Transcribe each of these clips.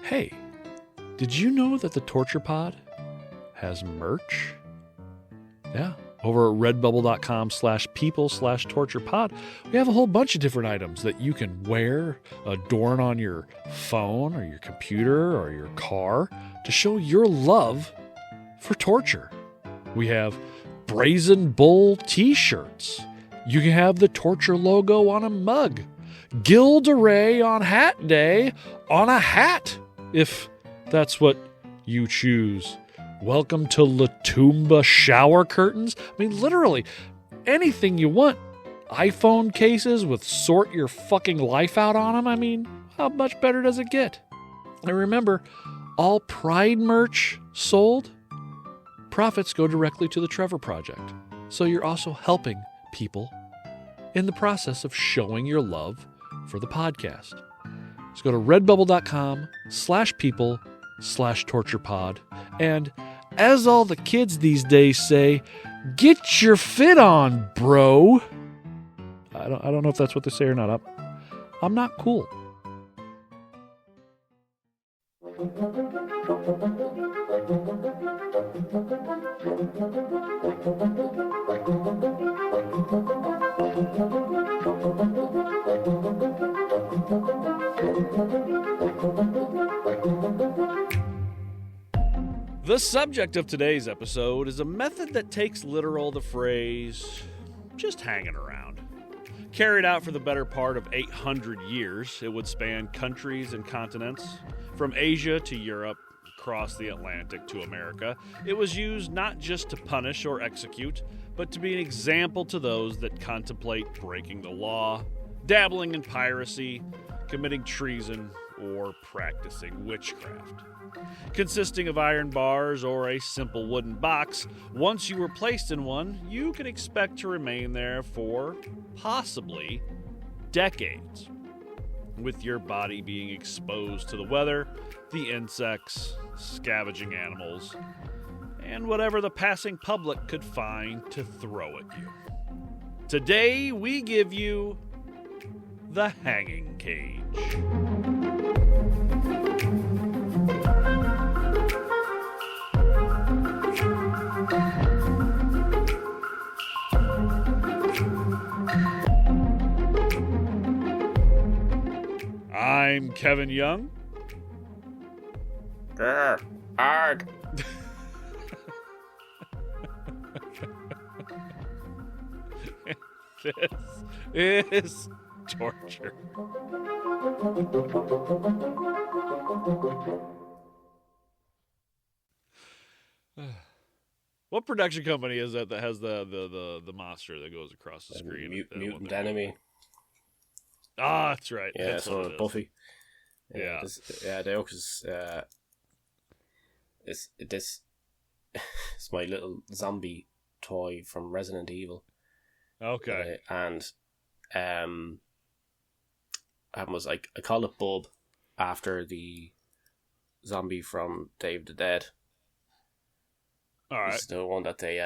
Hey, did you know that the Torture Pod has merch? Yeah. Over at redbubble.com/people/torturepod, we have a whole bunch of different items that you can wear, adorn on your phone or your computer or your car to show your love for torture. We have Brazen Bull t-shirts. You can have the torture logo on a mug. Guild Array on Hat Day on a hat, if that's what you choose. Welcome to Latumba shower curtains. I mean, literally, anything you want. iPhone cases with sort your fucking life out on them. I mean, how much better does it get? And remember, all Pride merch sold, profits go directly to the Trevor Project. So you're also helping people in the process of showing your love for the podcast. So go to redbubble.com/people/torturepod. And as all the kids these days say, get your fit on, bro. I don't know if that's what they say or not. I'm not cool. The subject of today's episode is a method that takes literal the phrase, just hanging around. Carried out for the better part of 800 years, it would span countries and continents, from Asia to Europe, across the Atlantic to America. It was used not just to punish or execute, but to be an example to those that contemplate breaking the law, dabbling in piracy, committing treason, or practicing witchcraft. Consisting of iron bars or a simple wooden box, once you were placed in one, you could expect to remain there for, possibly, decades, with your body being exposed to the weather, the insects, scavenging animals, and whatever the passing public could find to throw at you. Today, we give you the hanging cage. I'm Kevin Young. Arg. This is torture. What production company is that has the monster that goes across the screen? Mutant Enemy. Ah, that's right. Yeah, that's it's one of Buffy. Yeah. The oak is this it's my little zombie toy from Resident Evil. Okay. And I was like, I call it Bub after the zombie from Day of the Dead. All right. It's the one that they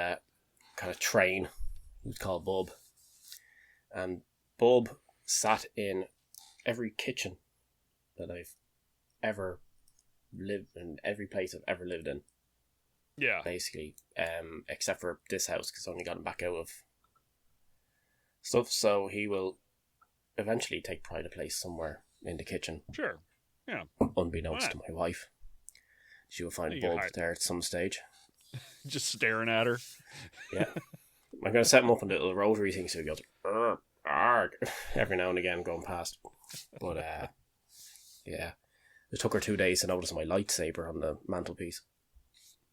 kind of train. We'd call Bub. And Bub sat in every kitchen that I've ever lived in, every place I've ever lived in. Yeah. Basically, except for this house, because I've only gotten back out of stuff. So he will eventually take pride of place somewhere in the kitchen. Sure. Yeah. Unbeknownst to my wife. She will find Bub there at some stage. Just staring at her. Yeah. I'm going to set him up on the little rotary thing so he goes, arg, every now and again going past. But, yeah. It took her 2 days to notice my lightsaber on the mantelpiece.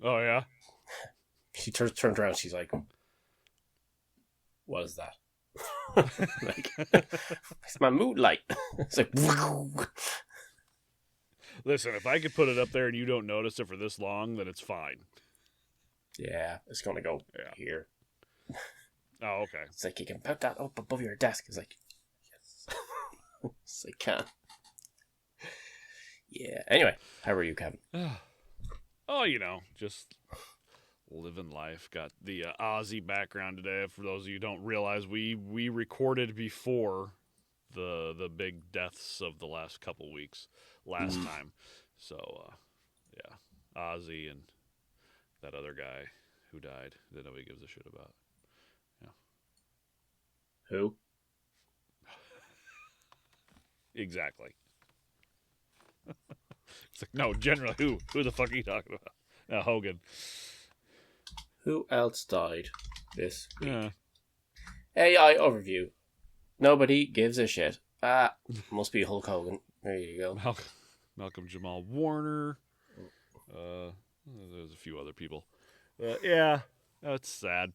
Oh, yeah? She turned around, she's like, what is that? Like, it's my mood light. It's like, listen, if I could put it up there and you don't notice it for this long, then it's fine. Yeah, it's going to go here. Oh, okay. It's like, you can put that up above your desk. It's like, yes. It's like, can't. Yeah. Anyway, how are you, Kevin? Oh, you know, just living life. Got the Aussie background today. For those of you who don't realize, we recorded before the big deaths of the last couple weeks last time. So, yeah, Ozzy and that other guy who died that nobody gives a shit about. Yeah. Who? Exactly. It's like, no, generally, who? Who the fuck are you talking about? Hogan. Who else died this week? Yeah. AI overview. Nobody gives a shit. Must be Hulk Hogan. There you go. Malcolm Jamal Warner. There's a few other people. Yeah, that's sad.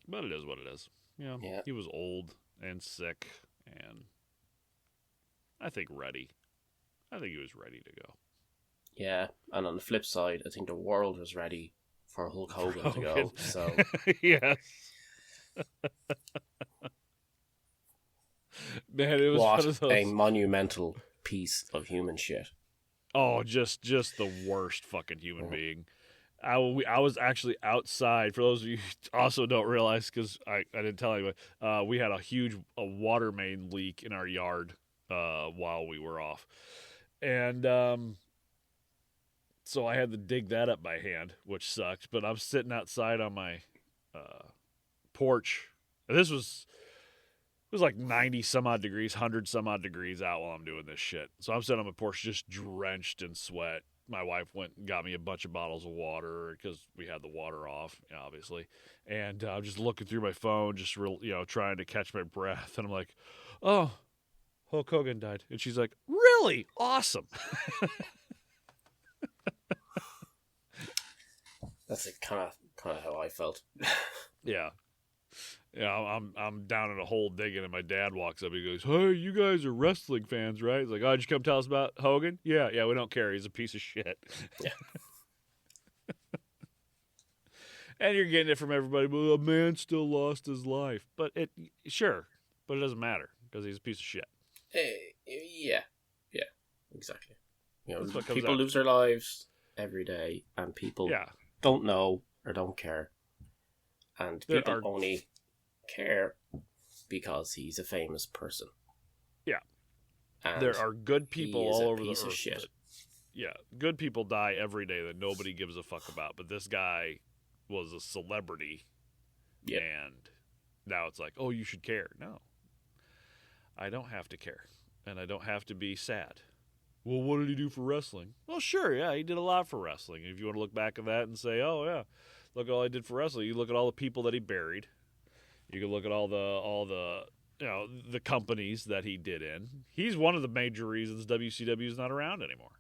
But it is what it is. Yeah. He was old and sick and I think ready. I think he was ready to go. Yeah, and on the flip side, I think the world was ready for Hulk Hogan to go. So yes. Man, it was one of those... a monumental piece of human shit. Oh, just the worst fucking human being. I was actually outside. For those of you who also don't realize, because I didn't tell anybody, we had a water main leak in our yard while we were off. And so I had to dig that up by hand, which sucked. But I'm sitting outside on my porch. And it was like 90 some odd degrees, 100 some odd degrees out while I'm doing this shit. So I'm sitting on my porch just drenched in sweat. My wife went and got me a bunch of bottles of water because we had the water off, obviously. And I'm just looking through my phone, just trying to catch my breath. And I'm like, oh, Hulk Hogan died. And she's like, really? Awesome. That's kind of how I felt. Yeah. Yeah, I'm down in a hole digging, and my dad walks up. He goes, "Hey, you guys are wrestling fans, right?" He's like, "Oh, did you come tell us about Hogan?" Yeah, we don't care. He's a piece of shit. Yeah. And you're getting it from everybody. Well, a man still lost his life, but it doesn't matter because he's a piece of shit. Yeah, exactly. People lose their lives every day, and people don't know or don't care, and people only care because he's a famous person. Yeah. And there are good people all over the earth. Shit. Good people die every day that nobody gives a fuck about. But this guy was a celebrity. Yeah. And now it's like, oh, you should care. No. I don't have to care. And I don't have to be sad. Well, what did he do for wrestling? Well, sure, yeah, he did a lot for wrestling. If you want to look back at that and say, oh, yeah, look at all he did for wrestling. You look at all the people that he buried. You can look at all the the companies that he did in. He's one of the major reasons WCW is not around anymore.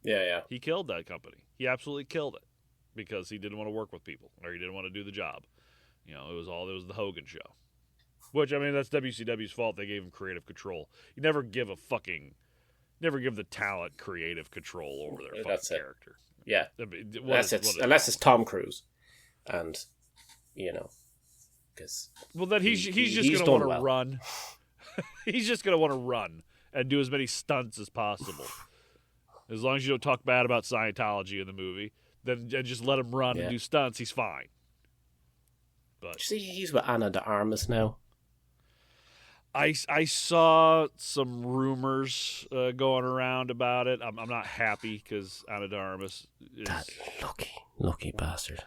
Yeah. He killed that company. He absolutely killed it because he didn't want to work with people or he didn't want to do the job. It was the Hogan show. Which, I mean, that's WCW's fault. They gave him creative control. You never give the talent creative control over their fucking character. Yeah. Unless it's Tom Cruise. And, because then he's just going to want to run. He's just going to want to run and do as many stunts as possible. As long as you don't talk bad about Scientology in the movie, then just let him run and do stunts. He's fine. But see, he's with Ana de Armas now. I saw some rumors going around about it. I'm not happy because Ana de Armas is that lucky bastard.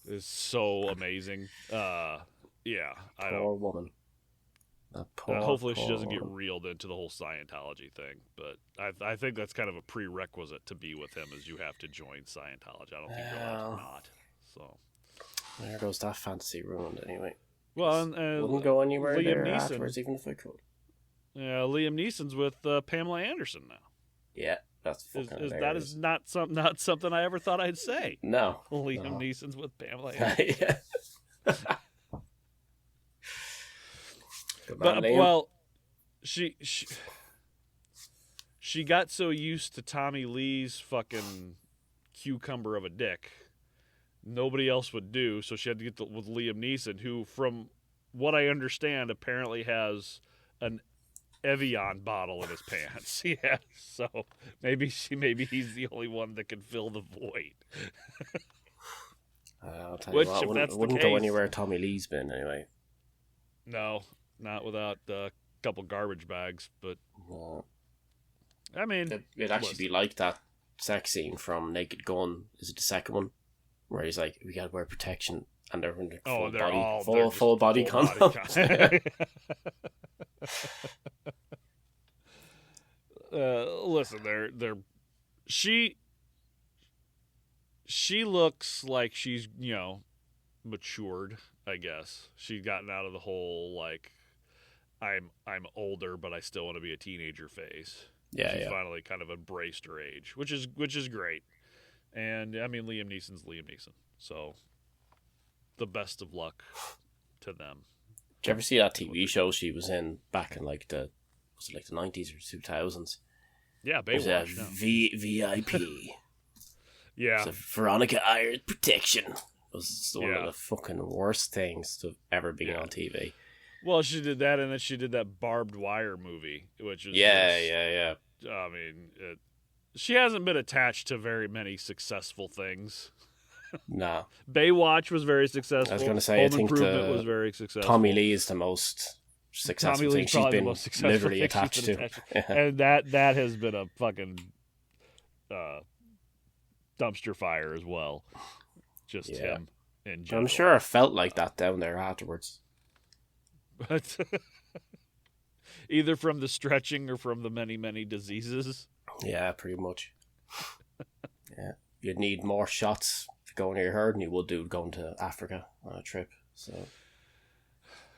Is so amazing. Poor woman. Hopefully she doesn't get reeled into the whole Scientology thing. But I think that's kind of a prerequisite to be with him is you have to join Scientology. I don't think you're allowed to not. So there goes that fantasy ruined anyway. Well, wouldn't go anywhere Liam there Neeson, afterwards, even if I could. Yeah, Liam Neeson's with Pamela Anderson now. Yeah, that's fucking that is not something I ever thought I'd say. No, Liam Neeson's with Pamela Anderson. Yeah. But well, she got so used to Tommy Lee's fucking cucumber of a dick. Nobody else would do, so she had to get with Liam Neeson, who, from what I understand, apparently has an Evian bottle in his pants. Yeah, so maybe he's the only one that can fill the void. I'll tell you what, wouldn't go anywhere Tommy Lee's been anyway. No, not without a couple garbage bags, but no. I mean, it'd actually be like that sex scene from Naked Gun. Is it the second one? Where he's like, we gotta wear protection, and they're in full body condoms. Listen, she looks like she's, matured, I guess. She's gotten out of the whole, like, I'm older, but I still want to be a teenager phase. Yeah, She's finally kind of embraced her age, which is great. And, I mean, Liam Neeson's Liam Neeson. So, the best of luck to them. Did you ever see that TV show she was in back in, like, the 90s or 2000s? Yeah, Baywatch. VIP. Yeah. So Veronica Ayers Protection. It was one of the fucking worst things to have ever been on TV. Well, she did that, and then she did that Barbed Wire movie, which is yeah. I mean, she hasn't been attached to very many successful things. No. Baywatch was very successful. I was going to say, Home Improvement was very successful. Tommy Lee is the most successful thing she's been literally attached to. And that has been a fucking dumpster fire as well. Just him in general. I'm sure I felt like that down there afterwards. But either from the stretching or from the many, many diseases. Yeah, pretty much. Yeah. You'd need more shots to go into your herd than you would do going to Africa on a trip. So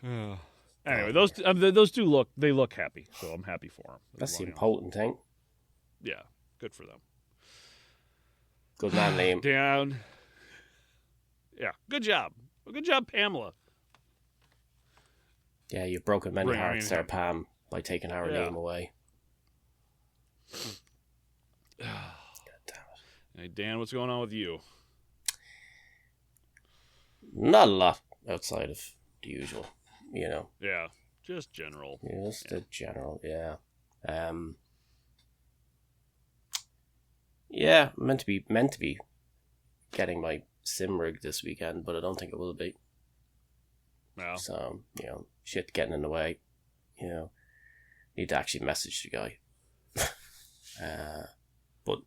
anyway, those two look happy, so I'm happy for them. That's the important thing. Yeah, good for them. Good man, Liam. Down. Yeah, good job. Good job, Pamela. Yeah, you've broken many hearts there, Pam, by taking our name away. God damn it. Hey, Dan, what's going on with you? Not a lot outside of the usual, Yeah, just general. Just the general, yeah. Yeah, meant to be getting my sim rig this weekend, but I don't think it will be. No. So, shit getting in the way. Need to actually message the guy. But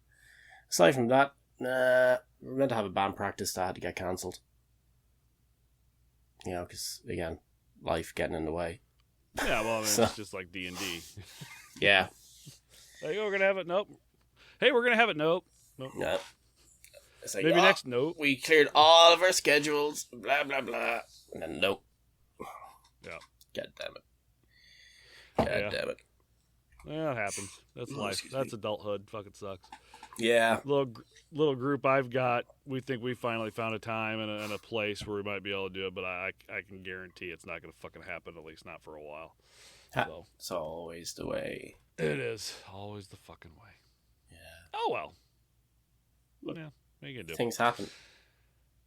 aside from that, we're meant to have a band practice that had to get cancelled. Because, again, life getting in the way. Yeah, well, I mean, it's just like D&D. Yeah. Like, we're going to have it? Nope. Hey, we're going to have it? Nope. No. It's like, maybe next? Nope. We cleared all of our schedules, blah, blah, blah. And then, nope. Yeah. God damn it. Damn it. Yeah, it happens. That's life. That's adulthood. Fucking sucks. Yeah. Little group I've got, we think we finally found a time and a place where we might be able to do it, but I can guarantee it's not going to fucking happen, at least not for a while. So. It's always the way. It is. Always the fucking way. Yeah. Oh, well. Yeah, what are you going to do? Things happen.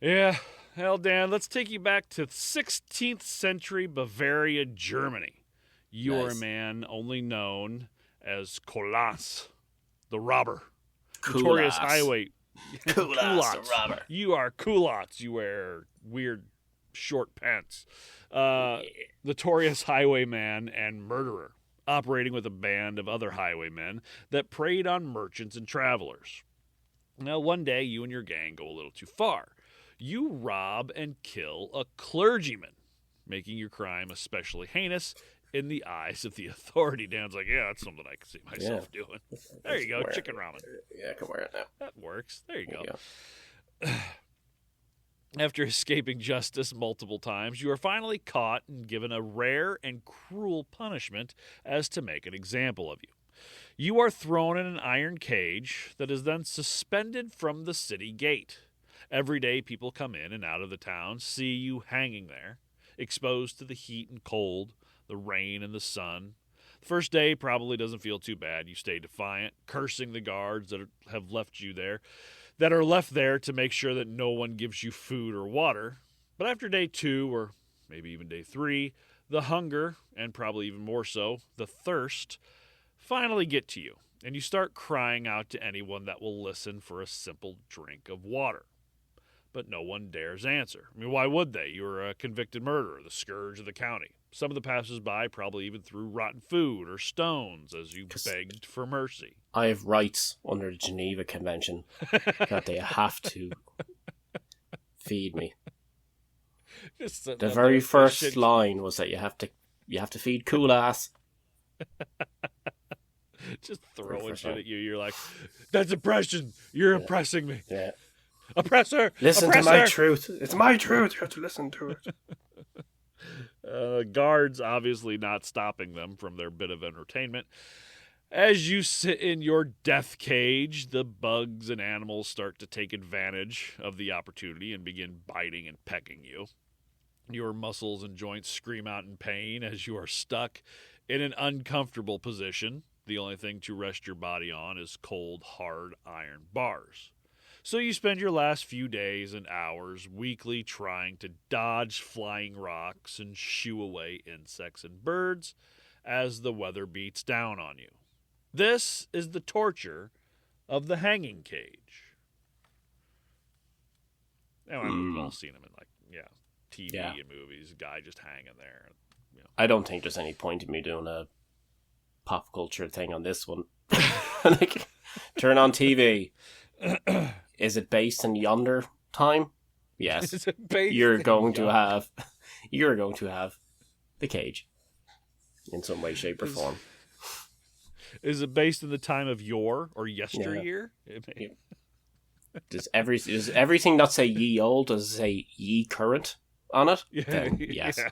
Yeah. Hell, Dan, let's take you back to 16th century Bavaria, Germany. You are a man only known as Kohlhans the Robber. Notorious highway. Kohlhans the Robber. You are Kohlhans. You wear weird short pants. Notorious highwayman and murderer, operating with a band of other highwaymen that preyed on merchants and travelers. Now, one day, you and your gang go a little too far. You rob and kill a clergyman, making your crime especially heinous in the eyes of the authority. Dan's like, yeah, that's something I can see myself doing. There you go, chicken ramen. Yeah, I can wear it now. That works. There you go. After escaping justice multiple times, you are finally caught and given a rare and cruel punishment as to make an example of you. You are thrown in an iron cage that is then suspended from the city gate. Every day people come in and out of the town, see you hanging there, exposed to the heat and cold, the rain and the sun. The first day probably doesn't feel too bad. You stay defiant, cursing the guards that have left you there, that are left there to make sure that no one gives you food or water. But after day 2, or maybe even day 3, the hunger, and probably even more so, the thirst, finally get to you, and you start crying out to anyone that will listen for a simple drink of water. but no one dares answer. I mean, why would they? You were a convicted murderer, the scourge of the county. Some of the passers-by probably even threw rotten food or stones as you begged for mercy. I have rights under the Geneva Convention that they have to feed me. The very first line was that you have to feed cool ass. Just throwing shit at you. You're like, that's oppression. You're oppressing me. Yeah. Oppressor. Listen to my truth. It's my truth. You have to listen to it. Guards obviously not stopping them from their bit of entertainment. As you sit in your death cage, the bugs and animals start to take advantage of the opportunity and begin biting and pecking you. Your muscles and joints scream out in pain as you are stuck in an uncomfortable position. The only thing to rest your body on is cold, hard iron bars. So you spend your last few days and hours weakly trying to dodge flying rocks and shoo away insects and birds as the weather beats down on you. This is the torture of the hanging cage. Now, we've all seen them in TV and movies. Guy just hanging there. You know. I don't think there's any point in me doing a pop culture thing on this one. Like, turn on TV. Is it based in yonder time? Yes. You're going to have the cage in some way, shape, or form. Is it based in the time of yore or yesteryear? Yeah. Does everything not say ye old? Does it say ye current on it? Yeah, then yes. Yeah.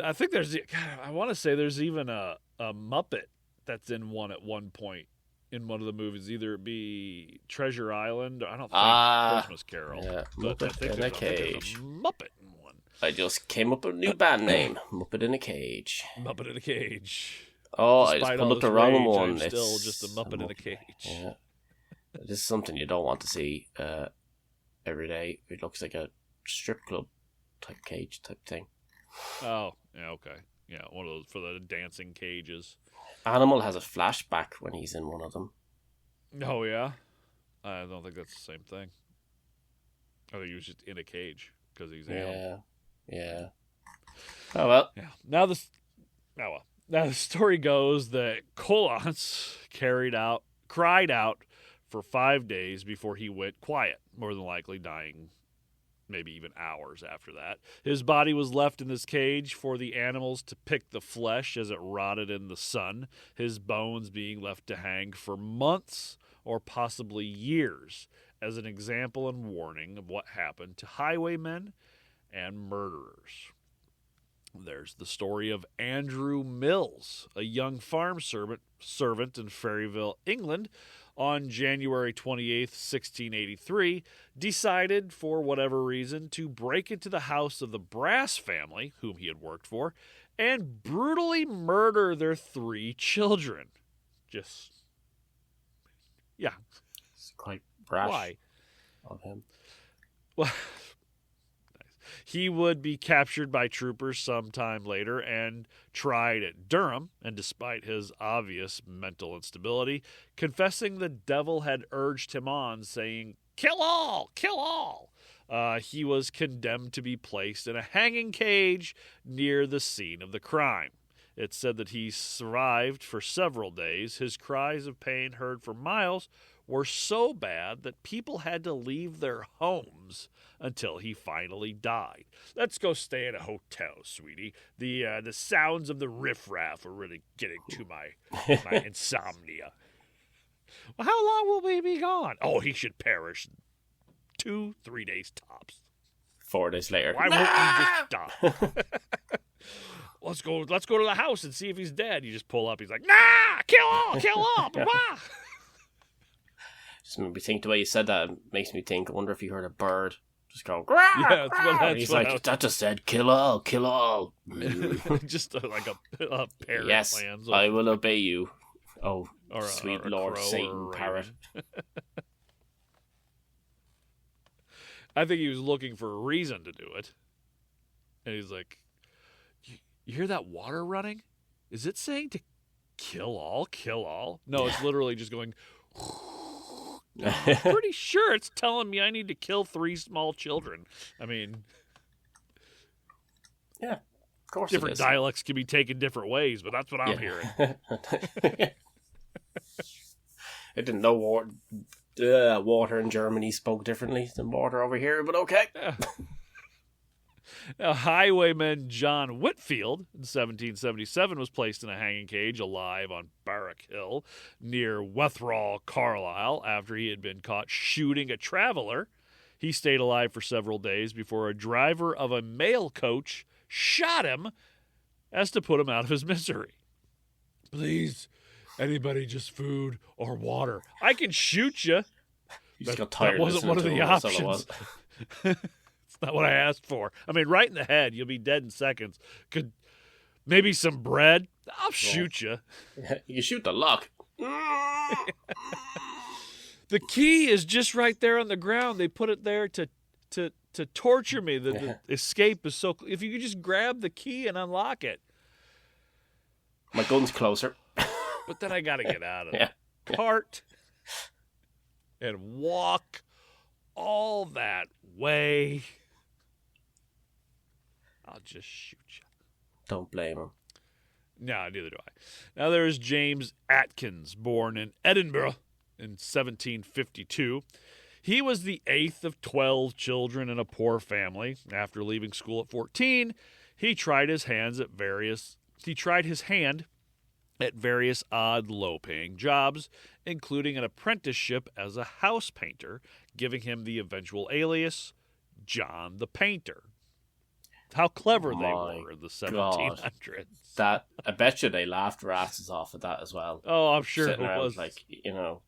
I think I want to say there's even a Muppet that's in one at one point in one of the movies. Either it be Treasure Island, or I don't think Christmas Carol. Yeah. But Muppet in a cage. Muppet in one. I just came up with a new band name. Muppet in a Cage. Muppet in a Cage. Oh, I just pulled up the wrong one. I'm still just a Muppet in a cage. Yeah. This is something you don't want to see every day. It looks like a strip club type cage type thing. Oh, yeah, okay. Yeah, one of those for the dancing cages. Animal has a flashback when he's in one of them. Oh, yeah? I don't think that's the same thing. I think he was just in a cage because he's animal. Yeah. Oh, well. Yeah. Now the story goes that Kohlhans cried out for 5 days before he went quiet, more than likely dying maybe even hours after that. His body was left in this cage for the animals to pick the flesh as it rotted in the sun, his bones being left to hang for months or possibly years as an example and warning of what happened to highwaymen and murderers. There's the story of Andrew Mills, a young farm servant in Ferryville, England, on January 28th, 1683, decided, for whatever reason, to break into the house of the Brass family, whom he had worked for, and brutally murder their 3 children. It's quite brash. Why? Of him. Well, he would be captured by troopers sometime later and tried at Durham, and despite his obvious mental instability, confessing the devil had urged him on, saying, "Kill all! Kill all!" He was condemned to be placed in a hanging cage near the scene of the crime. It's said that he survived for several days. His cries of pain heard for miles were so bad that people had to leave their homes until he finally died. Let's go stay at a hotel, sweetie. The sounds of the riffraff are really getting to my insomnia. Well, how long will we be gone? Oh, he should perish 2-3 days tops. 4 days later. Why won't he just die? Let's go to the house and see if he's dead. You just pull up. He's like, nah, kill all. Just made me think, the way you said that makes me think, I wonder if you heard a bird just go, yeah, he's like, that just said, kill all. Just like a parrot. Yes, lands I will obey you. Oh, or sweet a Lord crow Satan parrot. I think he was looking for a reason to do it. And he's like, you hear that water running? Is it saying to kill all? No, it's literally just going, I'm pretty sure it's telling me I need to kill 3 small children. I mean, yeah, of course. Different dialects can be taken different ways, but that's what I'm hearing. I didn't know water in Germany spoke differently than water over here, but okay. Yeah. Now, highwayman John Whitfield in 1777 was placed in a hanging cage alive on Barrack Hill near Wetherall, Carlisle, after he had been caught shooting a traveler. He stayed alive for several days before a driver of a mail coach shot him as to put him out of his misery. Please, anybody, just food or water. I can shoot you. You just got tired. That wasn't one of the options. It's not what I asked for. I mean, right in the head. You'll be dead in seconds. Could maybe some bread? I'll shoot you. You shoot the luck. The key is just right there on the ground. They put it there to torture me. The escape is so... If you could just grab the key and unlock it. My gun's closer. But then I got to get out of the cart and walk all that way. I'll just shoot you. Don't blame him. No, neither do I. Now there is James Aitken, born in Edinburgh in 1752. He was the 8th of 12 children in a poor family. After leaving school at 14, he tried his hand at various odd low-paying jobs, including an apprenticeship as a house painter, giving him the eventual alias John the Painter. How clever they were in the 1700s. That, I bet you they laughed their asses off at that as well. Oh, I'm sure Sitting it around, was. like, you know.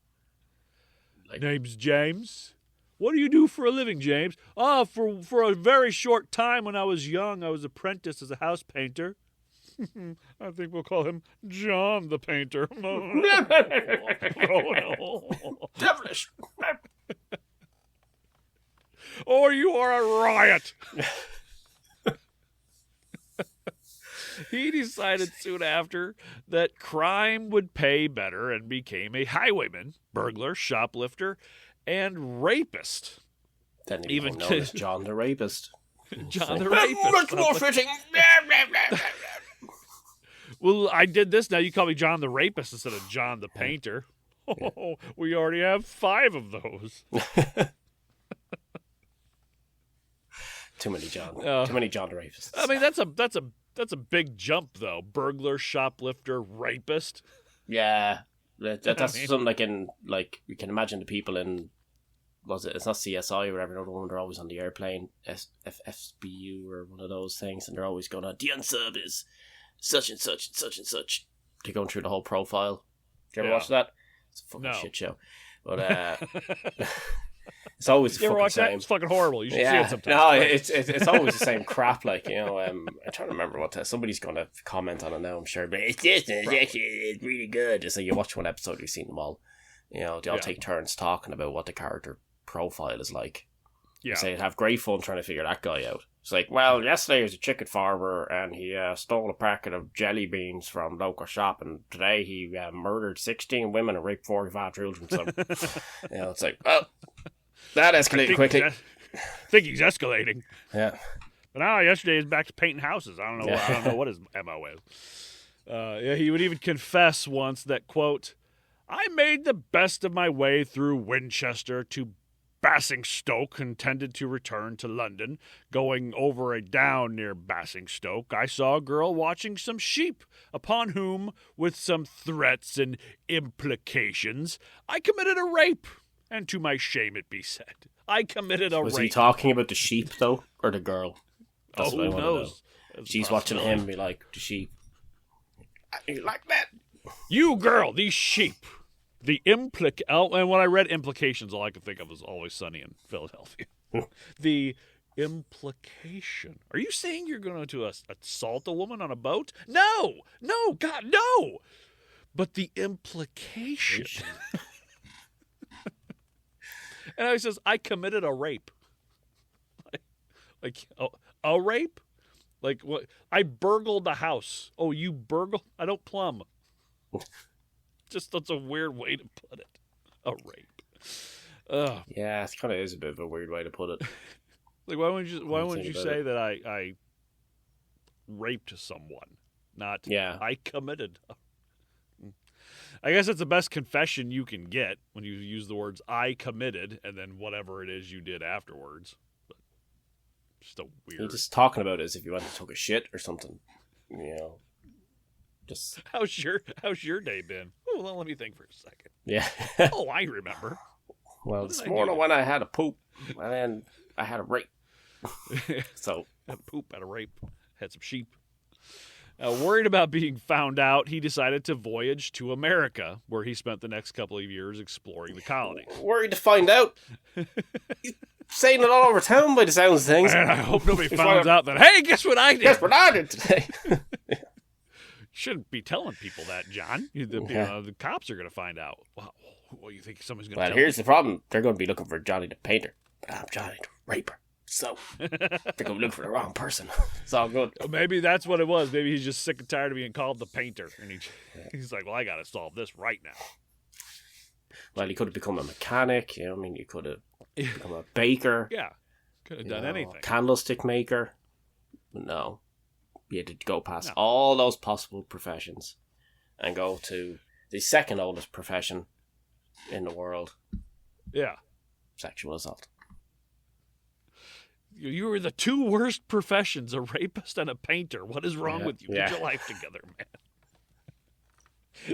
Name's James. What do you do for a living, James? Oh, for a very short time when I was young, I was apprenticed as a house painter. I think we'll call him John the Painter. Devilish. Or you are a riot. He decided soon after that crime would pay better and became a highwayman, burglar, shoplifter, and rapist. Then he even known as John the Rapist. John the Rapist. Much more fitting. Well, I did this. Now you call me John the Rapist instead of John the Painter. Oh, we already have 5 of those. Too many John the Rapists. I mean, that's a big jump, though. Burglar, shoplifter, rapist. Yeah, that's something you can imagine the people in. It's not CSI or whatever. Another one. They're always on the airplane, FSBU or one of those things, and they're always going on. The unsub is such and such and such and such. They're going through the whole profile. Did you ever watch that? It's a fucking shit show. But it's always the fucking same. It's fucking horrible. You should see it sometime. No, it's always the same crap. Like, you know, I'm trying to remember somebody's going to comment on it now, I'm sure. But it's really good. It's like you watch one episode, you've seen them all. You know, they all take turns talking about what the character profile is like. Yeah. So you'd have great fun trying to figure that guy out. It's like, well, yesterday he was a chicken farmer and he stole a packet of jelly beans from local shop, and today he murdered 16 women and raped 45 children. So, you know, it's like, well, that escalated quickly. I think he's escalating. Yeah. But now yesterday he's back to painting houses. I don't know what his MO is. He would even confess once that, quote, I made the best of my way through Winchester to Basingstoke, intended to return to London. Going over a down near Basingstoke, I saw a girl watching some sheep, upon whom, with some threats and implications, I committed a rape. And to my shame it be said, I committed a rape. Was he talking about the sheep, though, or the girl? That's who knows? She's watching him and be like, the sheep. You like that? You girl, these sheep. And when I read implications, all I could think of was Always Sunny in Philadelphia. The implication. Are you saying you're going to assault a woman on a boat? No, God, no. But the implication. And he says, I committed a rape. A rape? Like, what? I burgled a house. Oh, you burgled? I don't plumb. Just, that's a weird way to put it. A rape. Yeah, it kind of is a bit of a weird way to put it. Like, why wouldn't you say that I raped someone, not I committed? I guess it's the best confession you can get when you use the words "I committed" and then whatever it is you did afterwards. But still weird. You're just talking about it as if you went and took a shit or something. You know, just how's your day been? Oh, well, let me think for a second. Yeah. Oh, I remember. Well, this morning when I had a poop, and then I had a rape. So had a poop, had a rape, had some sheep. Worried about being found out, he decided to voyage to America, where he spent the next couple of years exploring the colonies. Worried to find out? He's saying it all over town by the sounds of things. And I hope nobody finds out that, hey, guess what I did? Guess what I did today? Shouldn't be telling people that, John. The cops are going to find out. Well, you think somebody's going to tell here's the problem. They're going to be looking for Johnny the Painter. But I'm Johnny the Raper. So, they're going to look for the wrong person. It's all good. Maybe that's what it was. Maybe he's just sick and tired of being called the Painter. And he's like, well, I got to solve this right now. Well, he could have become a mechanic. You know, I mean, you could have become a baker. Yeah. Could have done anything. Candlestick maker. But no. You had to go past all those possible professions and go to the second oldest profession in the world. Yeah. Sexual assault. You were the two worst professions, a rapist and a painter. What is wrong with you? Get your life together, man.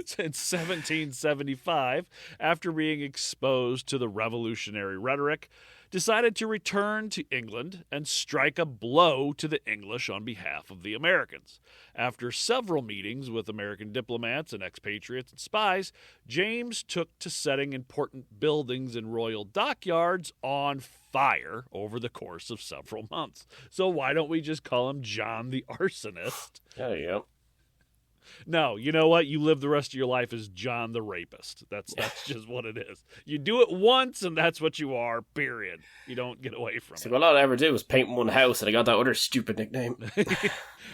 Since 1775, after being exposed to the revolutionary rhetoric, decided to return to England and strike a blow to the English on behalf of the Americans. After several meetings with American diplomats and expatriates and spies, James took to setting important buildings and royal dockyards on fire over the course of several months. So why don't we just call him John the Arsonist? There you go. No, you know what? You live the rest of your life as John the Rapist. That's just what it is. You do it once, and that's what you are, period. You don't get away from it. Well, all I ever did was paint one house, and I got that other stupid nickname.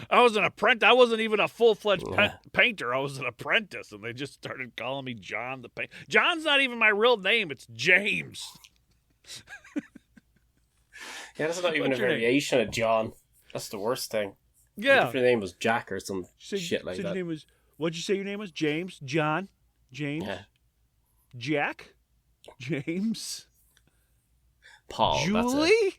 I was an apprentice. I wasn't even a full-fledged painter. I was an apprentice, and they just started calling me John the Painter. John's not even my real name. It's James. Yeah, that's not even a variation of John. That's the worst thing. Yeah. If your name was Jack or some shit like that. Your name was, what'd you say your name was? James? John? James? Yeah. Jack? James? Paul. Julie?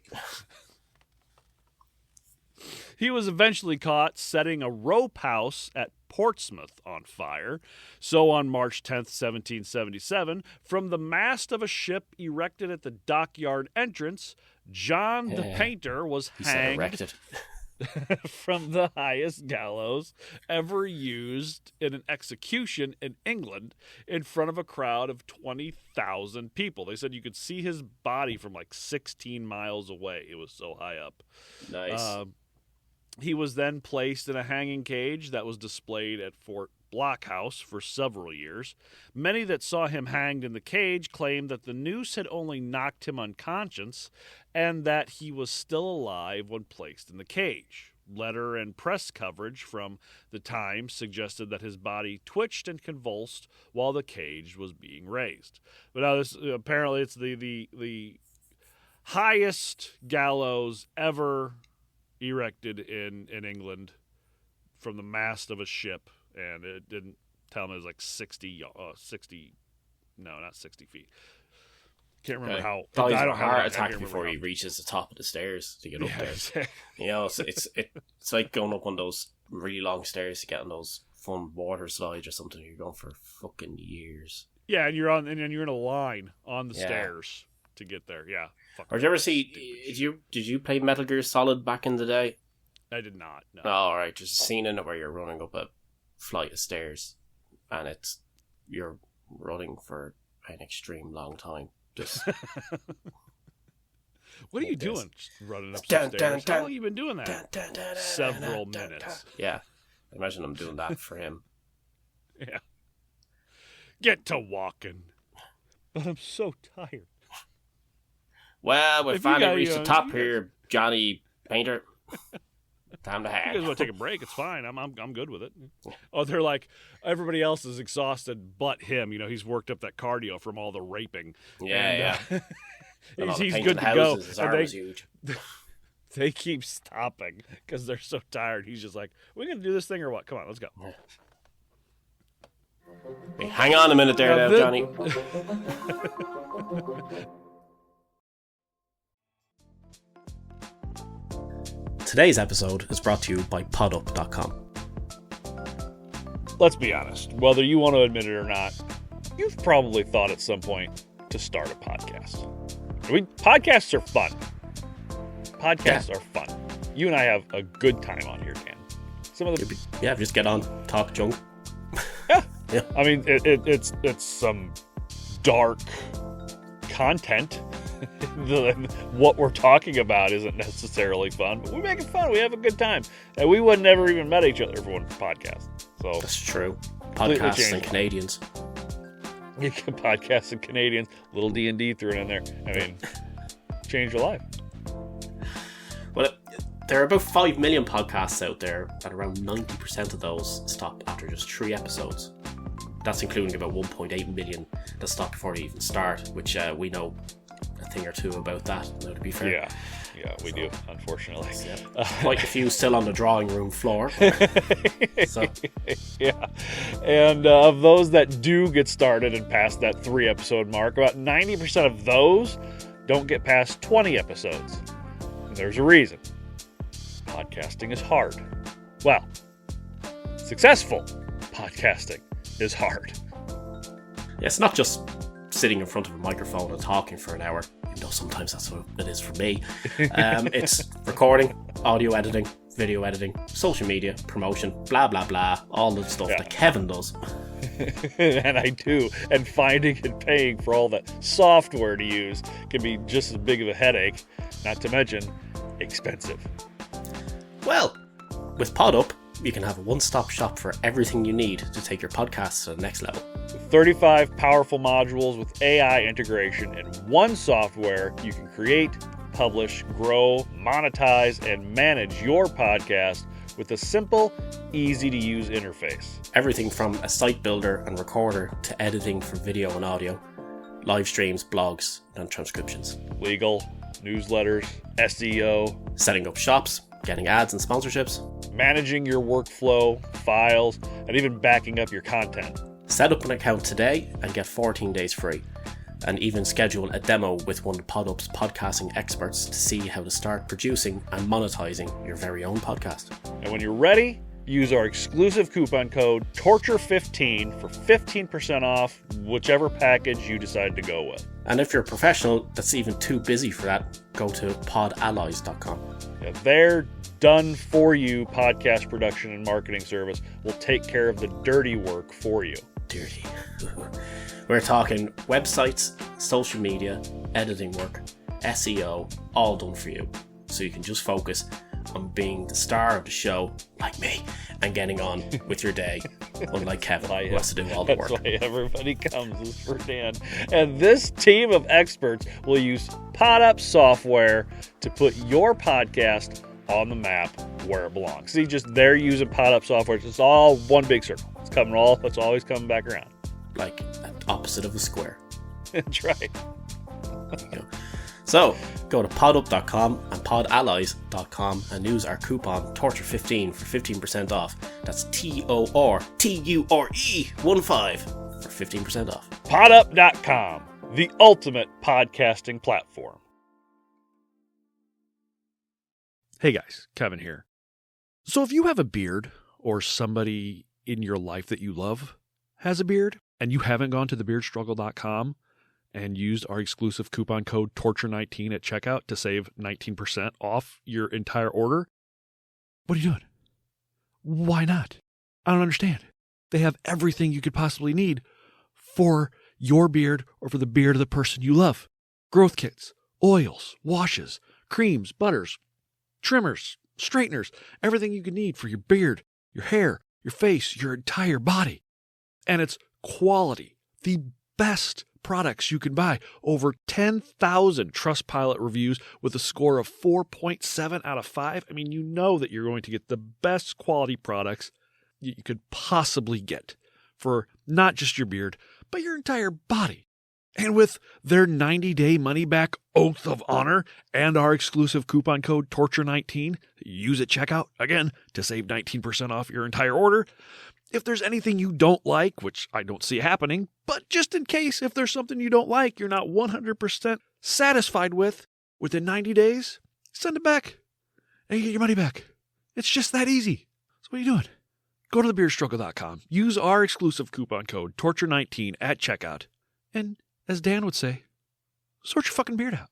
He was eventually caught setting a rope house at Portsmouth on fire. So on March 10th, 1777, from the mast of a ship erected at the dockyard entrance, John the Painter was hanged from the highest gallows ever used in an execution in England in front of a crowd of 20,000 people. They said you could see his body from like 16 miles away. It was so high up. Nice. He was then placed in a hanging cage that was displayed at Fort Blockhouse for several years. Many that saw him hanged in the cage claimed that the noose had only knocked him unconscious and that he was still alive when placed in the cage. Letter and press coverage from the Times suggested that his body twitched and convulsed while the cage was being raised. But now this apparently it's the highest gallows ever erected in England from the mast of a ship. And it didn't tell him it was like 60, no, not 60 feet. Can't remember how. Probably a heart attack before he reaches the top of the stairs to get up there. Exactly. You know, it's like going up one of those really long stairs to get on those fun water slides or something. You're going for fucking years. Yeah, and you're in a line on the stairs to get there. Yeah. Or did you ever see? Did you play Metal Gear Solid back in the day? I did not. No. Oh, all right. There's a scene in it where you're running up a flight of stairs, and you're running for an extreme long time. Just what are you doing? Just running up some stairs. How long have you been doing that? Several minutes. Yeah, imagine I'm doing that for him. Yeah. Get to walking, but I'm so tired. Well, we finally reached the top here, Johnny Painter. Time to You hang. guys want to take a break? It's fine. I'm good with it. Oh, they're like, everybody else is exhausted but him. He's worked up that cardio from all the raping. Yeah. And all the he's painted good to houses, go. his arm is huge. They keep stopping because they're so tired. He's just like, "We gonna do this thing or what? Come on, let's go." Hey, hang on a minute there now, Johnny. Today's episode is brought to you by podup.com. Let's be honest. Whether you want to admit it or not, you've probably thought at some point to start a podcast. Podcasts are fun. Podcasts are fun. You and I have a good time on here, Dan. Just get on, talk junk. Yeah. I mean, it's some dark content. What we're talking about isn't necessarily fun, but we make it fun. We have a good time, and we would never even met each other for one podcast. So that's true. Podcasts and Canadians. Podcasts and Canadians. Little D&D thrown in there. I mean, change your life. Well, there are about 5 million podcasts out there, and around 90% of those stop after just 3 episodes. That's including about 1.8 million that stop before they even start, which we know a thing or two about that, now, to be fair. Yeah, we do, unfortunately. Yeah. Quite a few still on the drawing room floor. So. Yeah. And of those that do get started and past that 3 episode mark, about 90% of those don't get past 20 episodes. And there's a reason. Podcasting is hard. Well, successful podcasting is hard. Yeah, it's not just sitting in front of a microphone and talking for an hour, even though sometimes that's what it is for me. It's recording, audio editing, video editing, social media, promotion, blah, blah, blah, all the stuff that Kevin does. And I do. And finding and paying for all that software to use can be just as big of a headache, not to mention expensive. Well, with PodUp, you can have a one-stop shop for everything you need to take your podcast to the next level. With 35 powerful modules with AI integration and one software, you can create, publish, grow, monetize, and manage your podcast with a simple, easy-to-use interface. Everything from a site builder and recorder to editing for video and audio, live streams, blogs, and transcriptions. Legal, newsletters, SEO. Setting up shops, getting ads and sponsorships. Managing your workflow, files, and even backing up your content. Set up an account today and get 14 days free. And even schedule a demo with one of PodUp's podcasting experts to see how to start producing and monetizing your very own podcast. And when you're ready, use our exclusive coupon code TORTURE15 for 15% off whichever package you decide to go with. And if you're a professional that's even too busy for that, go to podallies.com. Yeah, their done-for-you podcast production and marketing service will take care of the dirty work for you. Dirty. We're talking websites, social media, editing work, SEO, all done for you. So you can just focus on being the star of the show, like me, and getting on with your day, unlike Kevin, who has to do all the work. That's why everybody comes is for Dan. And this team of experts will use PodUp software to put your podcast on the map where it belongs. See, just they're using PodUp software. It's all one big circle. It's always coming back around. Like an opposite of a square. That's right. There you go. So, go to podup.com and podallies.com and use our coupon TORTURE15 for 15% off. That's TORTURE15 for 15% off. Podup.com, the ultimate podcasting platform. Hey guys, Kevin here. So if you have a beard or somebody in your life that you love has a beard and you haven't gone to thebeardstruggle.com and used our exclusive coupon code TORTURE19 at checkout to save 19% off your entire order, what are you doing? Why not? I don't understand. They have everything you could possibly need for your beard or for the beard of the person you love. Growth kits, oils, washes, creams, butters, trimmers, straighteners, everything you could need for your beard, your hair, your face, your entire body. And it's quality, the best products you can buy. Over 10,000 Trustpilot reviews with a score of 4.7 out of 5. I mean, you know that you're going to get the best quality products you could possibly get for not just your beard, but your entire body. And with their 90-day money-back oath of honor and our exclusive coupon code TORTURE19, use at checkout, again, to save 19% off your entire order. If there's anything you don't like, which I don't see happening, but just in case, if there's something you don't like you're not 100% satisfied with within 90 days, send it back and you get your money back. It's just that easy. So what are you doing? Go to thebeardstruggle.com. Use our exclusive coupon code TORTURE19 at checkout. And as Dan would say, sort your fucking beard out.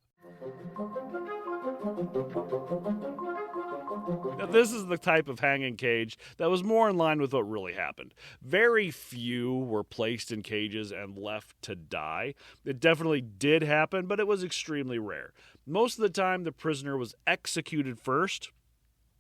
Now, this is the type of hanging cage that was more in line with what really happened. Very few were placed in cages and left to die. It definitely did happen, but it was extremely rare. Most of the time, the prisoner was executed first,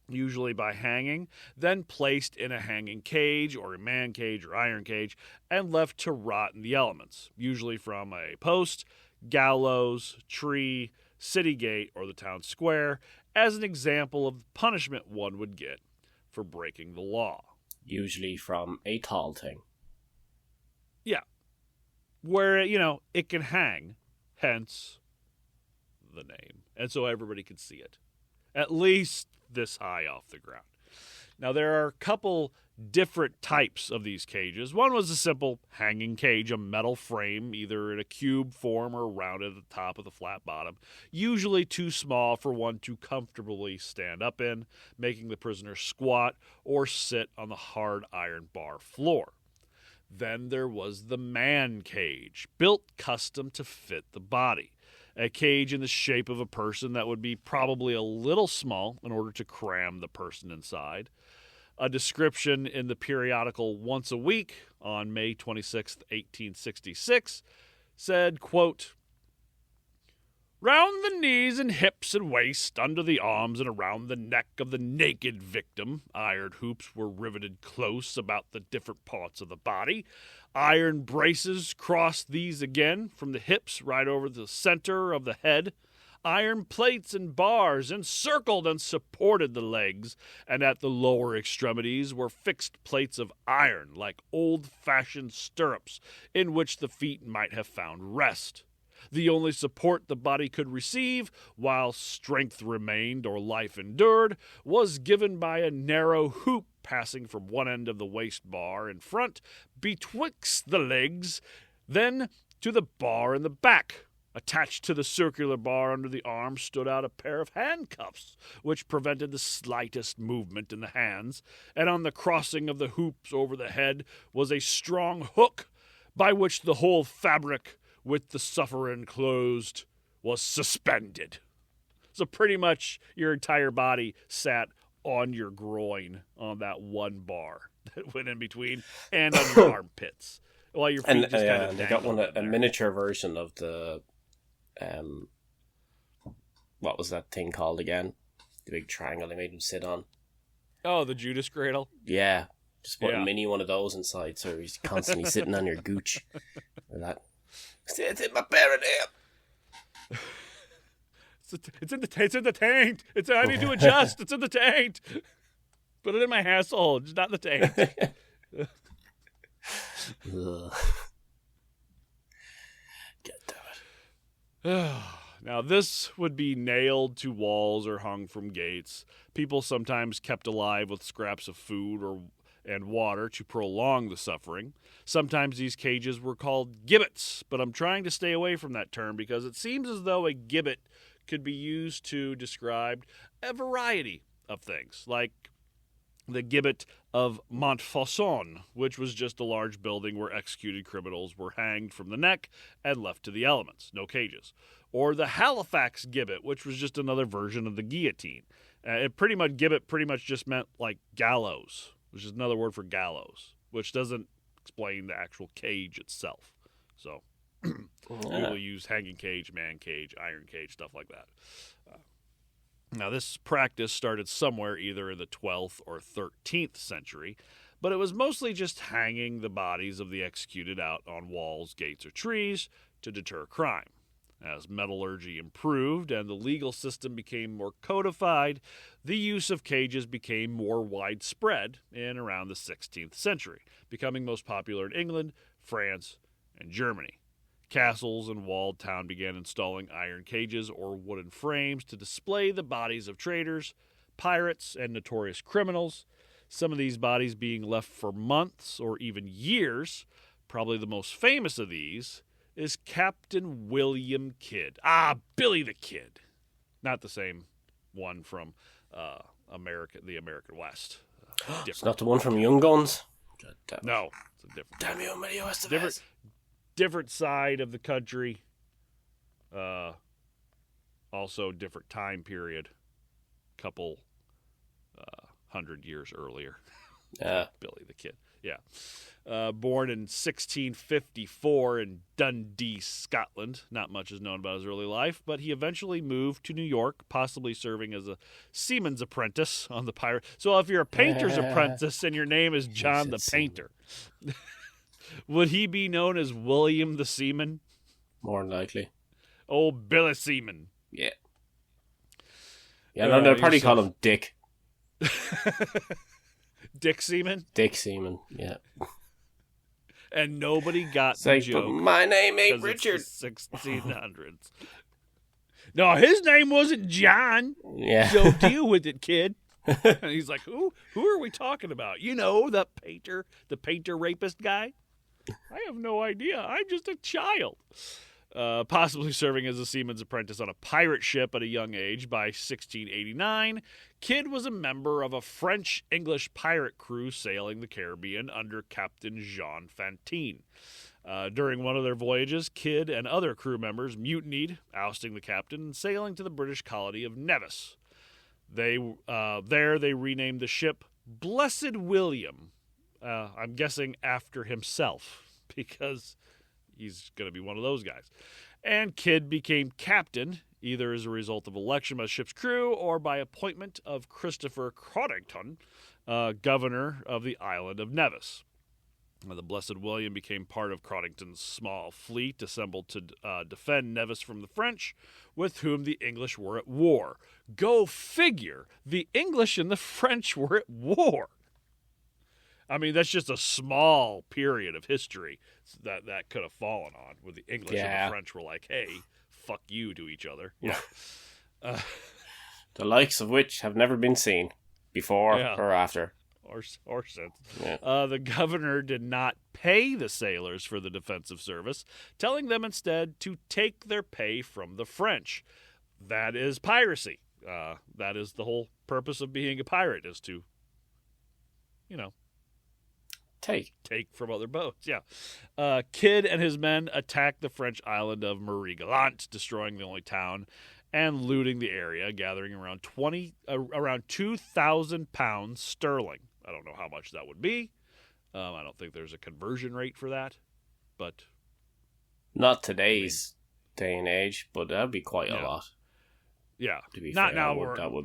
usually by hanging, then placed in a hanging cage or a man cage or iron cage, and left to rot in the elements, usually from a post, gallows, tree, city gate, or the town square, as an example of the punishment one would get for breaking the law. Usually from a tall thing. Yeah. Where, it can hang, hence the name. And so everybody can see it. At least this high off the ground. Now, there are a couple different types of these cages. One was a simple hanging cage, a metal frame, either in a cube form or rounded at the top with a flat bottom, usually too small for one to comfortably stand up in, making the prisoner squat or sit on the hard iron bar floor. Then there was the man cage, built custom to fit the body. A cage in the shape of a person that would be probably a little small in order to cram the person inside. A description in the periodical Once a Week on May 26, 1866, said, quote, "Round the knees and hips and waist, under the arms and around the neck of the naked victim, iron hoops were riveted close about the different parts of the body. Iron braces crossed these again from the hips right over the center of the head. Iron plates and bars encircled and supported the legs, and at the lower extremities were fixed plates of iron like old-fashioned stirrups in which the feet might have found rest. The only support the body could receive, while strength remained or life endured, was given by a narrow hoop passing from one end of the waist bar in front, betwixt the legs, then to the bar in the back. Attached to the circular bar under the arm stood out a pair of handcuffs, which prevented the slightest movement in the hands, and on the crossing of the hoops over the head was a strong hook, by which the whole fabric, with the sufferer enclosed, was suspended." So pretty much your entire body sat on your groin on that one bar that went in between and on your armpits. While your feet just kind of they got a miniature version of the what was that thing called again? The big triangle they made him sit on. Oh, the Judas cradle? Yeah. Just put a mini one of those inside so he's constantly sitting on your gooch. Or that. It's in my perineum. It's in the taint. I need to adjust. It's in the taint. Put it in my asshole, just not in the taint. Get to it. Now, this would be nailed to walls or hung from gates. People sometimes kept alive with scraps of food and water to prolong the suffering. Sometimes these cages were called gibbets, but I'm trying to stay away from that term because it seems as though a gibbet could be used to describe a variety of things, like the gibbet of Montfaucon, which was just a large building where executed criminals were hanged from the neck and left to the elements, no cages. Or the Halifax gibbet, which was just another version of the guillotine. Gibbet pretty much just meant like gallows, which is another word for gallows, which doesn't explain the actual cage itself. So people use hanging cage, man cage, iron cage, stuff like that. Now, this practice started somewhere either in the 12th or 13th century, but it was mostly just hanging the bodies of the executed out on walls, gates, or trees to deter crime. As metallurgy improved and the legal system became more codified, the use of cages became more widespread in around the 16th century, becoming most popular in England, France, and Germany. Castles and walled towns began installing iron cages or wooden frames to display the bodies of traitors, pirates, and notorious criminals, some of these bodies being left for months or even years. Probably the most famous of these is Captain William Kidd. Billy the Kid. Not the same one from the American West. It's not the one from Young Guns? No, it's a different. Damn you, Mario Estevez. Different side of the country. Also different time period. Couple 100 years earlier. Billy the Kid. Yeah. Born in 1654 in Dundee, Scotland. Not much is known about his early life, but he eventually moved to New York, possibly serving as a seaman's apprentice on the pirate. So if you're a painter's apprentice and your name is John the Painter, would he be known as William the Seaman? More than likely. Oh, Billy Seaman. Yeah. Yeah, no, they'll probably call him Dick. Dick Seaman? Dick Seaman, yeah. And nobody got the joke. My name ain't Richard. It's the 1600s. No, his name wasn't John. Yeah. So deal with it, kid. And he's like, who are we talking about? You know, the painter rapist guy? I have no idea. I'm just a child. Possibly serving as a seaman's apprentice on a pirate ship at a young age. By 1689, Kidd was a member of a French-English pirate crew sailing the Caribbean under Captain Jean Fantine. During one of their voyages, Kidd and other crew members mutinied, ousting the captain and sailing to the British colony of Nevis. They renamed the ship Blessed William, I'm guessing after himself, because he's going to be one of those guys. And Kidd became captain, either as a result of election by the ship's crew or by appointment of Christopher Codrington, governor of the island of Nevis. The Blessed William became part of Codrington's small fleet assembled to defend Nevis from the French, with whom the English were at war. Go figure, the English and the French were at war. I mean, that's just a small period of history that could have fallen on, where the English and the French were like, hey, fuck you to each other. Yeah. The likes of which have never been seen before or after. Or since. Yeah. The governor did not pay the sailors for the defensive service, telling them instead to take their pay from the French. That is piracy. That is the whole purpose of being a pirate, is to, take from other boats. Yeah. Kidd and his men attacked the French island of Marie Galante, destroying the only town and looting the area, gathering around 2,000 pounds sterling. I don't know how much that would be. I don't think there's a conversion rate for that, but not today's day and age, but that'd be quite a lot. Yeah, to be not fair, now.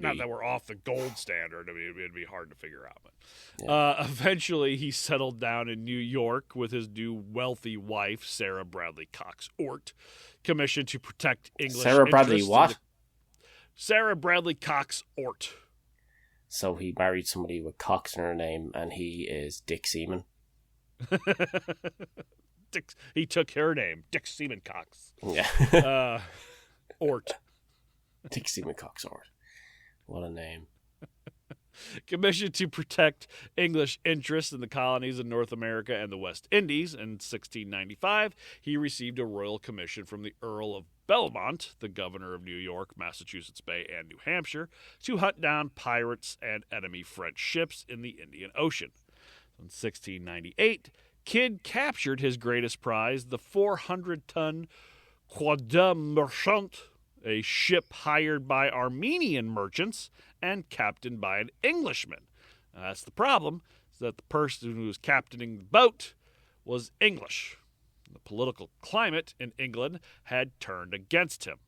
Not that we're off the gold standard. I mean, it'd be hard to figure out. But eventually, he settled down in New York with his new wealthy wife, Sarah Bradley Cox Oort, commissioned to protect English. Sarah Bradley what? Sarah Bradley Cox Oort. So he married somebody with Cox in her name, and he is Dick Seaman. He took her name, Dick Seaman Cox. Yeah. Oort. Dick Seaman Cox Oort. What a name. Commissioned to protect English interests in the colonies in North America and the West Indies. In 1695, he received a royal commission from the Earl of Belmont, the governor of New York, Massachusetts Bay, and New Hampshire, to hunt down pirates and enemy French ships in the Indian Ocean. In 1698, Kidd captured his greatest prize, the 400-ton Croix de Marchand, a ship hired by Armenian merchants and captained by an Englishman. Now, that's the problem, is that the person who was captaining the boat was English. The political climate in England had turned against him,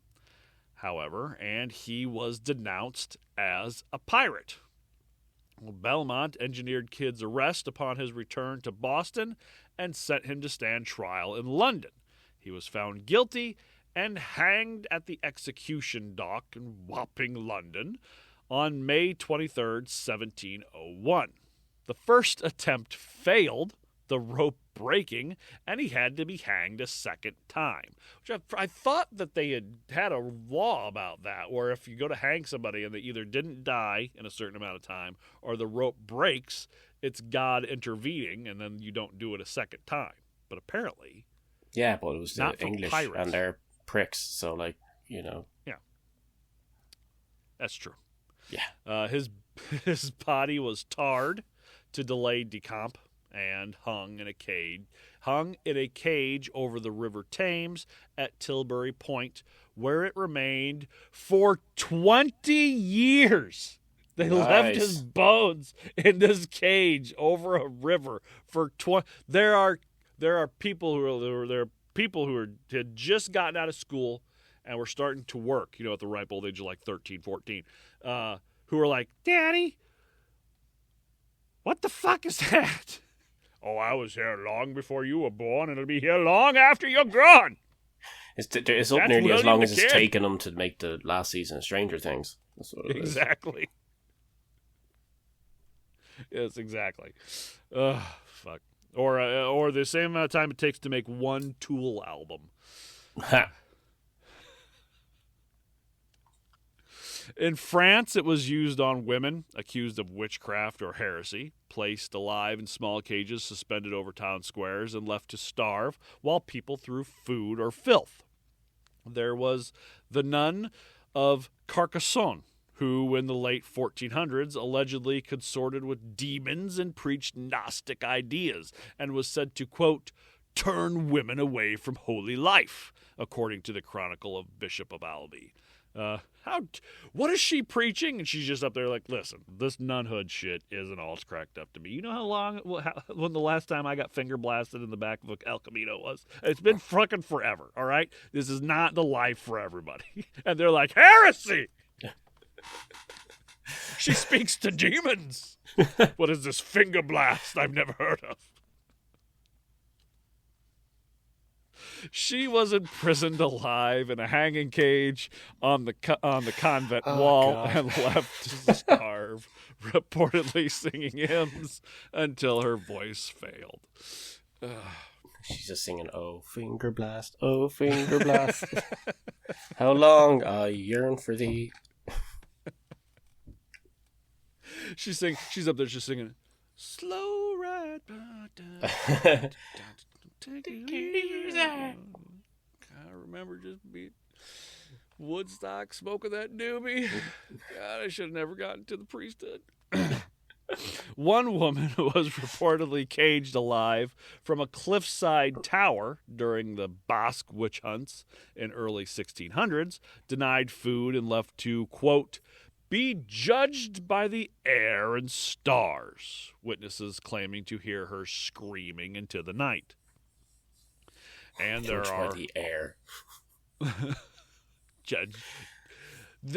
however, and he was denounced as a pirate. Well, Belmont engineered Kidd's arrest upon his return to Boston and sent him to stand trial in London. He was found guilty and hanged at the execution dock in Wapping, London, on May 23rd, 1701. The first attempt failed, the rope breaking, and he had to be hanged a second time. Which I thought that they had a law about that, where if you go to hang somebody and they either didn't die in a certain amount of time or the rope breaks, it's God intervening, and then you don't do it a second time. But apparently... Yeah, but it was the English, pirates. And they're pricks, so, like, you know. Yeah. That's true. Yeah. His body was tarred to delay decomp and hung in a cage over the River Thames at Tilbury Point, where it remained for 20 years. They left his bones in this cage over a river for 20. There are people who had just gotten out of school and were starting to work, at the ripe old age of like 13, 14, who were like, "Daddy, what the fuck is that?" "Oh, I was here long before you were born, and it'll be here long after you're gone." It's up nearly as long as it's taken them to make the last season of Stranger Things. That's what it is. Exactly. Yes, exactly. Fuck. Or the same amount of time it takes to make one Tool album. In France, it was used on women accused of witchcraft or heresy, placed alive in small cages suspended over town squares and left to starve while people threw food or filth. There was the nun of Carcassonne, who in the late 1400s allegedly consorted with demons and preached Gnostic ideas and was said to, quote, turn women away from holy life, according to the Chronicle of Bishop of Albi. What is she preaching? And she's just up there like, listen, this nunhood shit isn't all it's cracked up to be. You know when the last time I got finger blasted in the back of El Camino was? It's been fucking forever, all right? This is not the life for everybody. And they're like, heresy! She speaks to demons. What is this finger blast I've never heard of? She was imprisoned alive in a hanging cage on the convent wall and left to starve, reportedly singing hymns until her voice failed. She's just singing, "Oh, finger blast, oh, finger blast. How long I yearn for thee." She's up there just singing, "Slow ride, take it easy." I remember just being Woodstock smoking that doobie. God, I should have never gotten to the priesthood. One woman was reportedly caged alive from a cliffside tower during the Basque witch hunts in early 1600s, denied food and left to, quote, be judged by the air and stars, witnesses claiming to hear her screaming into the night. And there are... by the air. Judge.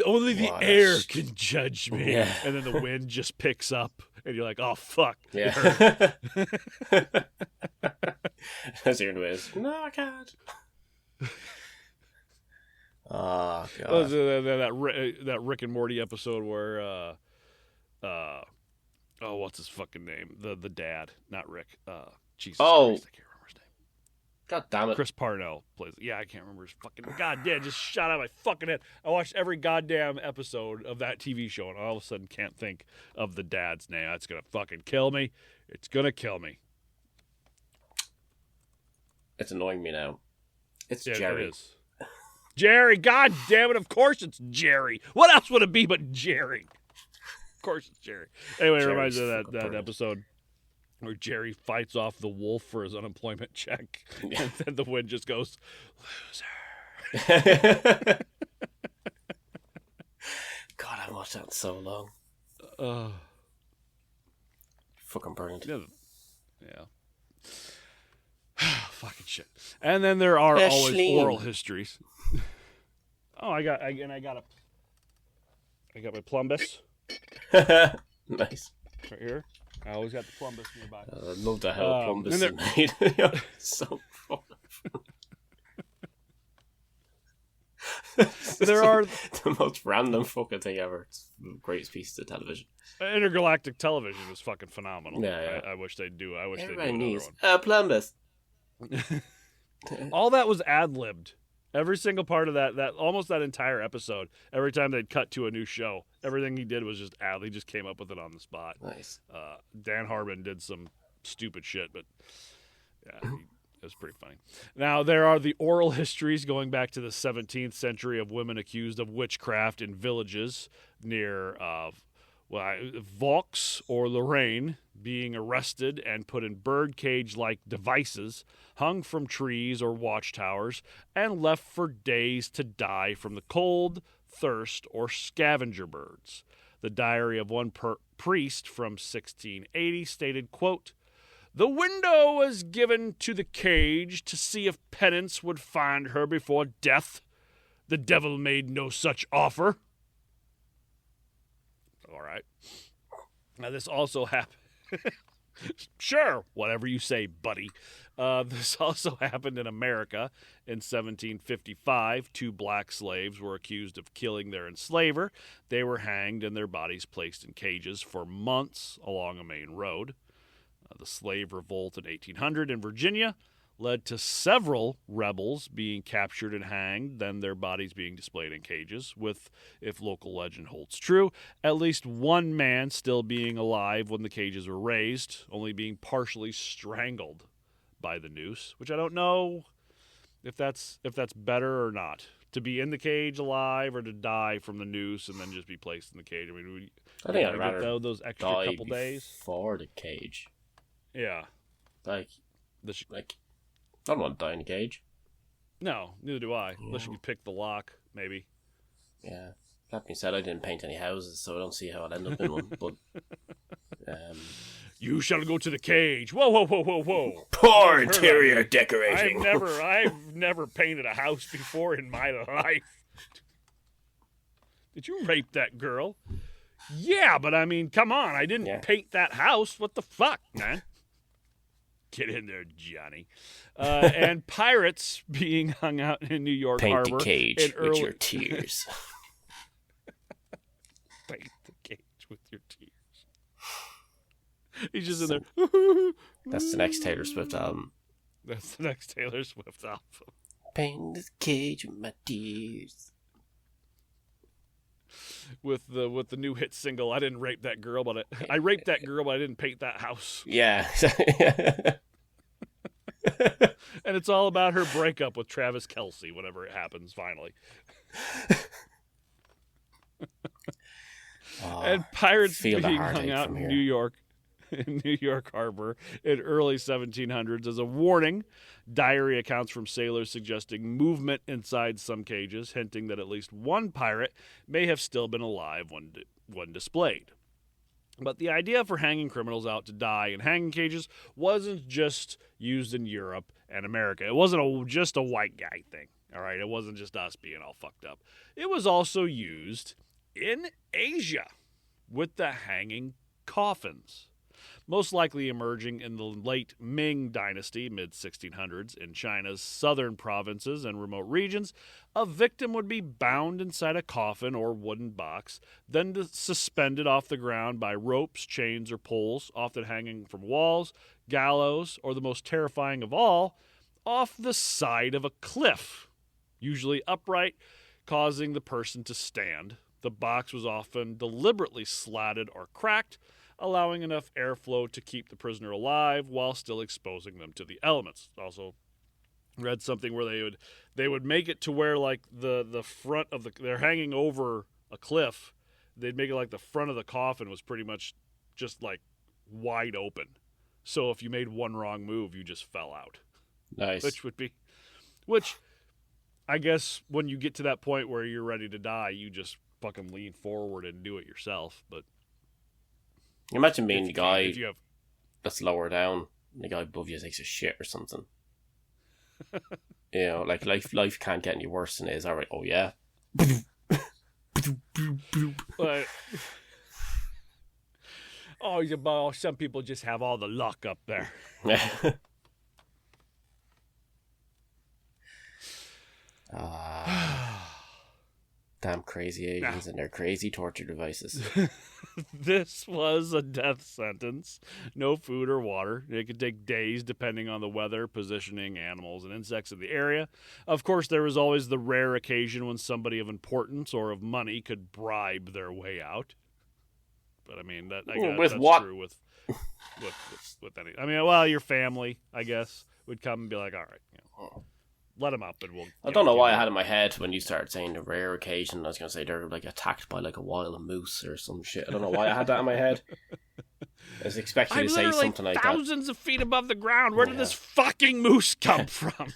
Only the air can judge me. Yeah. And then the wind just picks up, and you're like, oh, fuck. Yeah. That's your noise. No, I can't. Oh, God. That Rick and Morty episode where, what's his fucking name? The dad, not Rick. Jesus Christ, I can't remember his name. God damn it. Chris Parnell plays. Yeah, I can't remember his fucking... God damn, just shot out my fucking head. I watched every goddamn episode of that TV show, and all of a sudden can't think of the dad's name. That's gonna fucking kill me. It's gonna kill me. It's annoying me now. It's Jerry. It is. Jerry, god damn it, of course it's Jerry. What else would it be but Jerry? Of course it's Jerry. Anyway, it reminds me of that episode where Jerry fights off the wolf for his unemployment check. Yeah. And then the wind just goes, loser. God, I haven't watched that in so long. Fucking brilliant. Yeah. Fucking shit. And then there are always oral histories. Oh, I got my plumbus. Nice. Right here. I always got the plumbus nearby. I love the how plumbus is made. So fun. There are the most random fucking thing ever. It's the greatest piece of television. Intergalactic television was fucking phenomenal. Yeah. I wish they'd do. I wish they'd do Everybody another needs one. a plumbus. All that was ad-libbed. Every single part of that almost that entire episode, every time they'd cut to a new show, everything he did was just ad. He just came up with it on the spot. Nice. Dan Hourigan did some stupid shit, but yeah, it was pretty funny. Now, there are the oral histories going back to the 17th century of women accused of witchcraft in villages near Vaux or Lorraine, being arrested and put in birdcage-like devices, hung from trees or watchtowers, and left for days to die from the cold, thirst, or scavenger birds. The diary of one priest from 1680 stated, quote, "The window was given to the cage to see if penance would find her before death. The devil made no such offer." All right. Now, this also happened. Sure, whatever you say, buddy. This also happened in America in 1755. 2 black slaves were accused of killing their enslaver. They were hanged and their bodies placed in cages for months along a main road. The slave revolt in 1800 in Virginia led to several rebels being captured and hanged, then their bodies being displayed in cages, with, if local legend holds true, at least one man still being alive when the cages were raised, only being partially strangled by the noose, which I don't know if that's better or not. To be in the cage alive or to die from the noose and then just be placed in the cage. I mean, I think I'd rather those extra couple days for the cage. Yeah, I don't want to die in a cage. No, neither do I. Unless you can pick the lock, maybe. Yeah. That being said, I didn't paint any houses, so I don't see how I'd end up in one. But you shall go to the cage. Whoa, whoa, whoa, whoa, whoa! Poor interior decorating. I've never painted a house before in my life. Did you rape that girl? Yeah, but I mean, come on! I didn't paint that house. What the fuck, man? Get in there, Johnny. And pirates being hung out in New York Harbor. Paint the cage with your tears. Paint the cage with your tears. He's just in there. That's the next Taylor Swift album. That's the next Taylor Swift album. Paint the cage with my tears. With the new hit single, I didn't rape that girl, but I raped that girl, but I didn't paint that house. Yeah. And it's all about her breakup with Travis Kelce whenever it happens, finally. And pirates being hung out in New York Harbor in early 1700s as a warning. Diary accounts from sailors suggesting movement inside some cages, hinting that at least one pirate may have still been alive when displayed. But the idea for hanging criminals out to die in hanging cages wasn't just used in Europe and America. It wasn't just a white guy thing, all right? It wasn't just us being all fucked up. It was also used in Asia with the hanging coffins. Most likely emerging in the late Ming Dynasty, mid-1600s, in China's southern provinces and remote regions, a victim would be bound inside a coffin or wooden box, then suspended off the ground by ropes, chains, or poles, often hanging from walls, gallows, or the most terrifying of all, off the side of a cliff, usually upright, causing the person to stand. The box was often deliberately slatted or cracked, allowing enough airflow to keep the prisoner alive while still exposing them to the elements. Also read something where they would make it to where like the front of they're hanging over a cliff. They'd make it like the front of the coffin was pretty much just like wide open. So if you made one wrong move, you just fell out. Nice. Which I guess when you get to that point where you're ready to die, you just fucking lean forward and do it yourself. But imagine being the guy that's lower down, and the guy above you takes a shit or something. You know, like life can't get any worse than it is. All right, oh yeah. some people just have all the luck up there. Damn crazy Asians and their crazy torture devices. This was a death sentence. No food or water. It could take days depending on the weather, positioning, animals, and insects in the area. Of course, there was always the rare occasion when somebody of importance or of money could bribe their way out. But I mean, that's true with any. I mean, well, your family, I guess, would come and be like, all right, let them up and we'll... I don't know why I had in my head when you started saying the rare occasion, I was going to say they're like attacked by like a wild moose or some shit. I don't know why I had that in my head. I was expecting you to say something like that. Thousands of feet above the ground. Where did this fucking moose come from?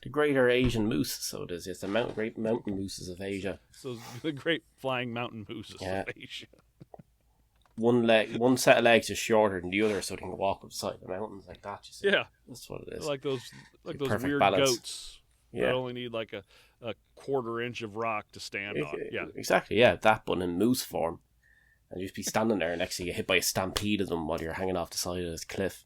The greater Asian moose, so it is. It's the great mountain mooses of Asia. So the great flying mountain mooses of Asia. One set of legs is shorter than the other, so they can walk up the side of the mountains like that. You see? Yeah, that's what it is. Like those weird balance. Goats that only need like a quarter inch of rock to stand on. Yeah, exactly. Yeah, that, but in moose form, and you just be standing there, and next thing you get hit by a stampede of them while you're hanging off the side of this cliff.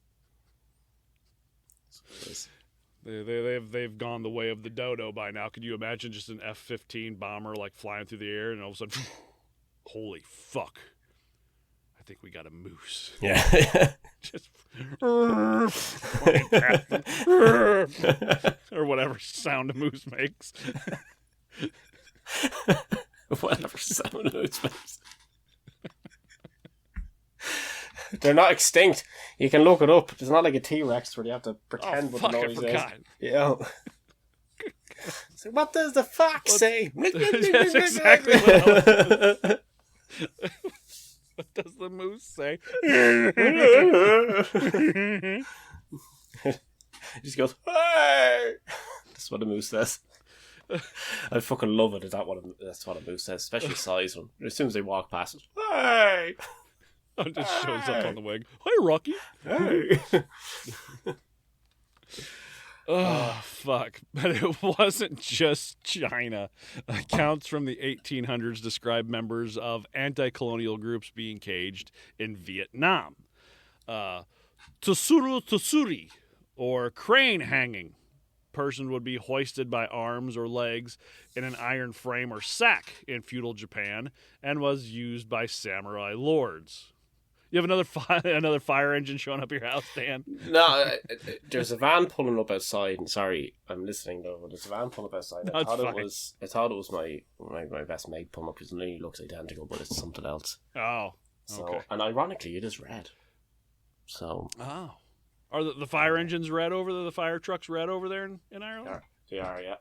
They've gone the way of the dodo by now. Could you imagine just an F-15 bomber like flying through the air, and all of a sudden, holy fuck! I think we got a moose. Yeah. Just or whatever sound a moose makes. Whatever sound a moose makes. They're not extinct. You can look it up. It's not like a T-Rex where you have to pretend what the noise is. Yeah. So what does the fox say? That's exactly what what does the moose say? He just goes, hey! That's what a moose says. I fucking love it. That's what a moose says, especially size one. As soon as they walk past it, hey! It just shows up on the wing. Hi, Rocky. Hey! Oh, fuck. But it wasn't just China. Accounts from the 1800s describe members of anti-colonial groups being caged in Vietnam. Tsuru, or crane hanging. Person would be hoisted by arms or legs in an iron frame or sack in feudal Japan and was used by samurai lords. You have another fire engine showing up at your house, Dan? No, there's a van pulling up outside. And sorry, I'm listening though. But there's a van pulling up outside. I thought it was my best mate pulling up because it nearly looks identical, but it's something else. Oh, okay. And ironically, it is red. So. Oh, are the fire engines red over there? The fire trucks red over there in Ireland? They are, yeah.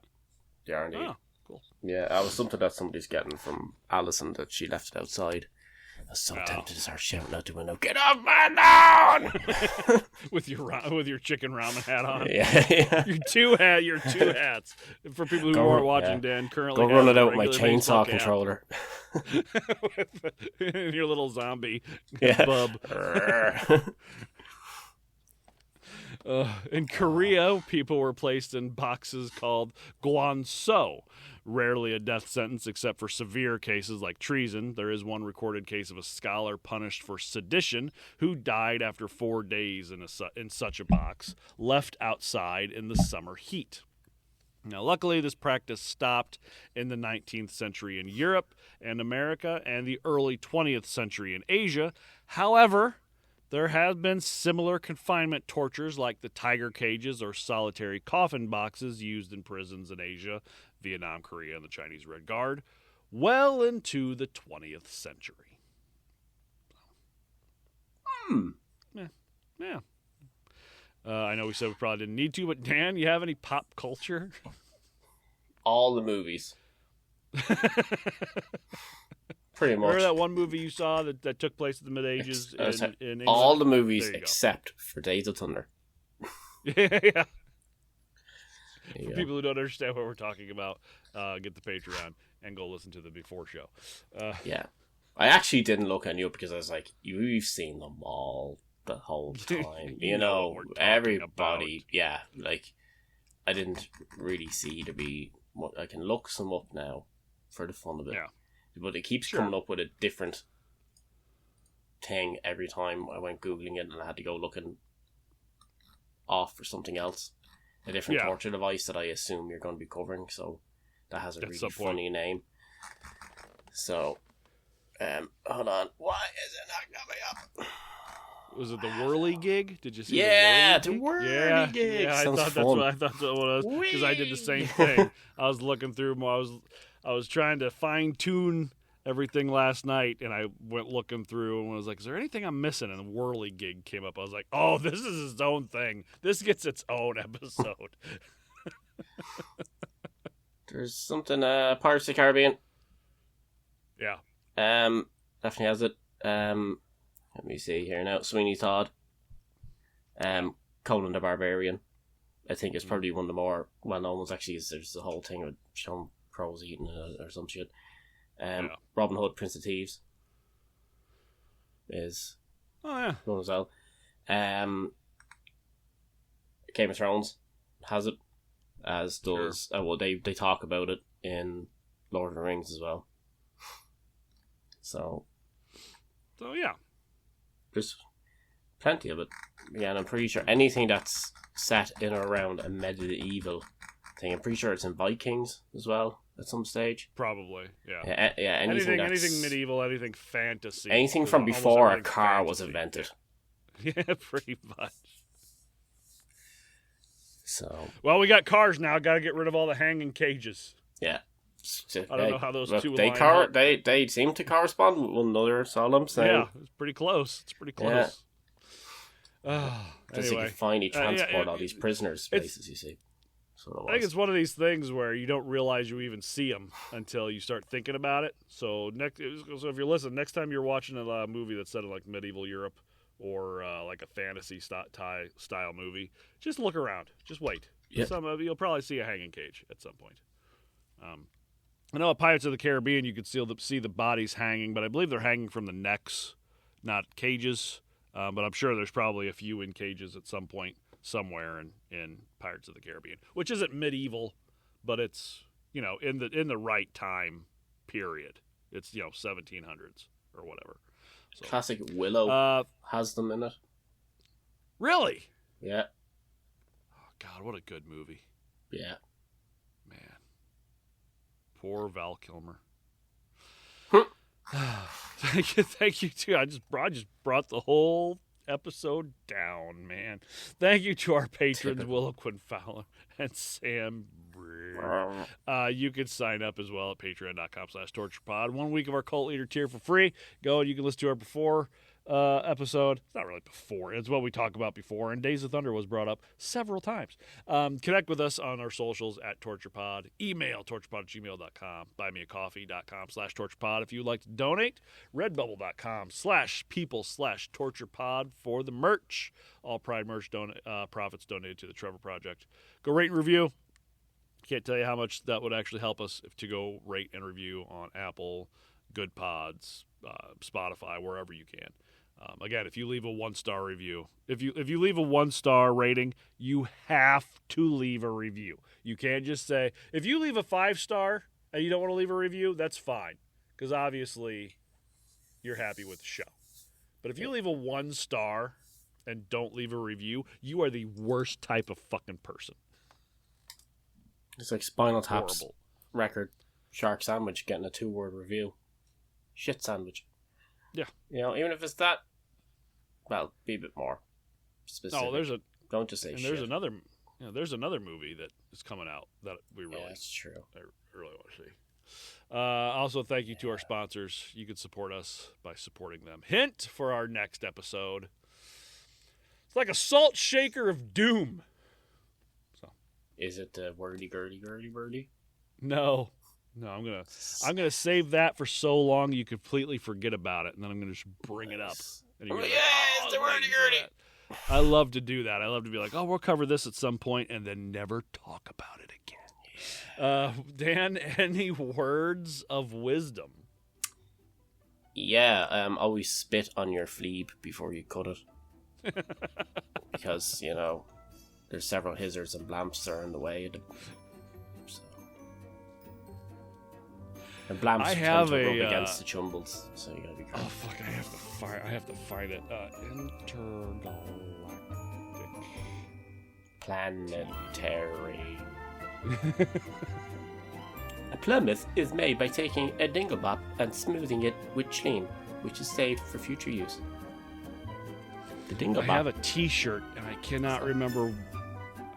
They are indeed. Oh, cool. Yeah, that was something that somebody's getting from Alison that she left it outside. I was so tempted to start shouting out the window, "Get off my lawn!" with your chicken ramen hat on. Yeah. Your two hats. For people who aren't watching, Dan currently go run it out with my chainsaw controller. with your little zombie bub. In Korea, people were placed in boxes called guanso. Rarely a death sentence except for severe cases like treason. There is one recorded case of a scholar punished for sedition who died after 4 days in such a box, left outside in the summer heat. Now, luckily, this practice stopped in the 19th century in Europe and America and the early 20th century in Asia. However, there have been similar confinement tortures like the tiger cages or solitary coffin boxes used in prisons in Asia, Vietnam, Korea, and the Chinese Red Guard, well into the 20th century. Yeah. I know we said we probably didn't need to, but Dan, you have any pop culture? All the movies. Pretty much. Remember that one movie you saw that took place in the mid-ages in England? All the movies except for Days of Thunder. Yeah. For people who don't understand what we're talking about, get the Patreon and go listen to the before show. Yeah. I actually didn't look any up because I was like, you've seen them all the whole time. you know everybody. About. Yeah. Like, I didn't really see to be... I can look some up now for the fun of it. Yeah. But it keeps coming up with a different thing every time I went Googling it, and I had to go looking off for something else. A different torture device that I assume you're going to be covering, so that has a really funny name. So, hold on. Why is it not coming up? Was it the Whirly Gig? Did you see the Whirly Gig? Yeah, I thought that's what it was, because I did the same thing. I was looking through, I was trying to fine-tune everything last night, and I went looking through and was like, is there anything I'm missing? And the Whirly Gig came up. I was like, oh, this is its own thing. This gets its own episode. There's something, Pirates of the Caribbean. Yeah. Definitely has it. Let me see here now. Sweeney Todd. Conan the Barbarian. I think it's probably one of the more well-known ones. Actually, there's the whole thing with Sean Crow's eating it or some shit. Robin Hood, Prince of Thieves is one as well. Game of Thrones has it, as does they talk about it in Lord of the Rings as well. So yeah, there's plenty of it. Yeah, and I'm pretty sure anything that's set in or around a medieval thing, I'm pretty sure it's in Vikings as well at some stage. Probably, yeah. Anything medieval, anything fantasy. Anything from before a car was invented. Yeah, pretty much. So, well, we got cars now. Got to get rid of all the hanging cages. Yeah. I don't know how those two they seem to correspond with one another, that's all I'm saying. Yeah, it's pretty close. Yeah. Anyway. You can finally transport all these prisoners places, you see. I think it's one of these things where you don't realize you even see them until you start thinking about it. So if you're listening, next time you're watching a movie that's set in like medieval Europe or like a fantasy style movie, just look around. Just wait. Yeah. You'll probably see a hanging cage at some point. I know at Pirates of the Caribbean you could see the bodies hanging, but I believe they're hanging from the necks, not cages. But I'm sure there's probably a few in cages at some point somewhere in Pirates of the Caribbean, which isn't medieval, but it's in the right time period. It's 1700s or whatever. So, classic Willow has them in it. Really? Yeah. Oh God, what a good movie. Yeah. Man. Poor Val Kilmer. Thank you too. I just brought the whole episode down, man. Thank you to our patrons, Willow Quinn Fowler and Sam Breer. You can sign up as well at patreon.com/torturepod. 1 week of our cult leader tier for free. Go and you can listen to our before episode. It's not really before. It's what we talk about before. And Days of Thunder was brought up several times. Connect with us on our socials at TorturePod. Email torturepod@gmail.com. Buymeacoffee.com/torturepod if you'd like to donate. Redbubble.com/people/torturepod for the merch. All Pride merch profits donated to the Trevor Project. Go rate and review. Can't tell you how much that would actually help us to go rate and review on Apple, Good Pods, Spotify, wherever you can. Again, if you leave a 1-star review, if you leave a 1-star rating, you have to leave a review. You can't just say, if you leave a 5-star and you don't want to leave a review, that's fine, because obviously you're happy with the show. But if you leave a 1-star and don't leave a review, you are the worst type of fucking person. It's like Spinal Tap's record, Shark Sandwich, getting a 2-word review. Shit sandwich. Yeah. Even if it's that, well, be a bit more specific. No, don't just say shit. There's another movie that is coming out that we really, that's true. I really want to see. Also, thank you to our sponsors. You can support us by supporting them. Hint for our next episode. It's like a salt shaker of doom. So, is it wordy? No, I'm gonna save that for so long you completely forget about it, and then I'm gonna just bring it up. And it's the wordy. I love to do that. I love to be like, oh, we'll cover this at some point, and then never talk about it again. Dan, any words of wisdom? Yeah, always spit on your fleeb before you cut it, because there's several hizzards and blamps that are in the way. So. And Blam's I trying have to rub a, against the chumbles, so you gotta be careful. Oh fuck! I have to find it. Intergalactic. Planetary. A plummet is made by taking a dinglebop and smoothing it with clean, which is saved for future use. The dinglebop. I have a T-shirt and I cannot remember.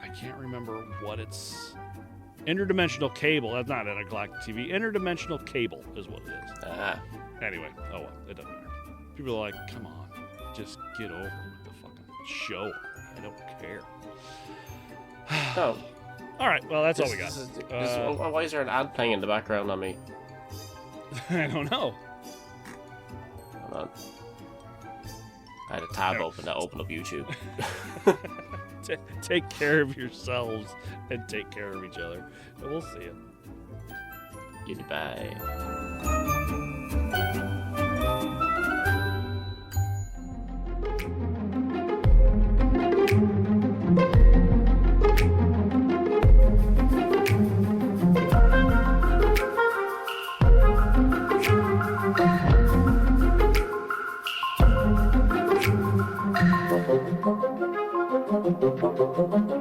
I can't remember what it's. Interdimensional cable. That's not intergalactic TV. Interdimensional cable is what it is. Ah. Anyway, oh well, it doesn't matter. People are like, come on, just get over with the fucking show. I don't care. Oh. All right, well, that's all we got. Why is there an ad playing in the background on me? I don't know. Hold on. I had a tab open that opened up YouTube. Take care of yourselves and take care of each other. And we'll see you. Goodbye. Thank you.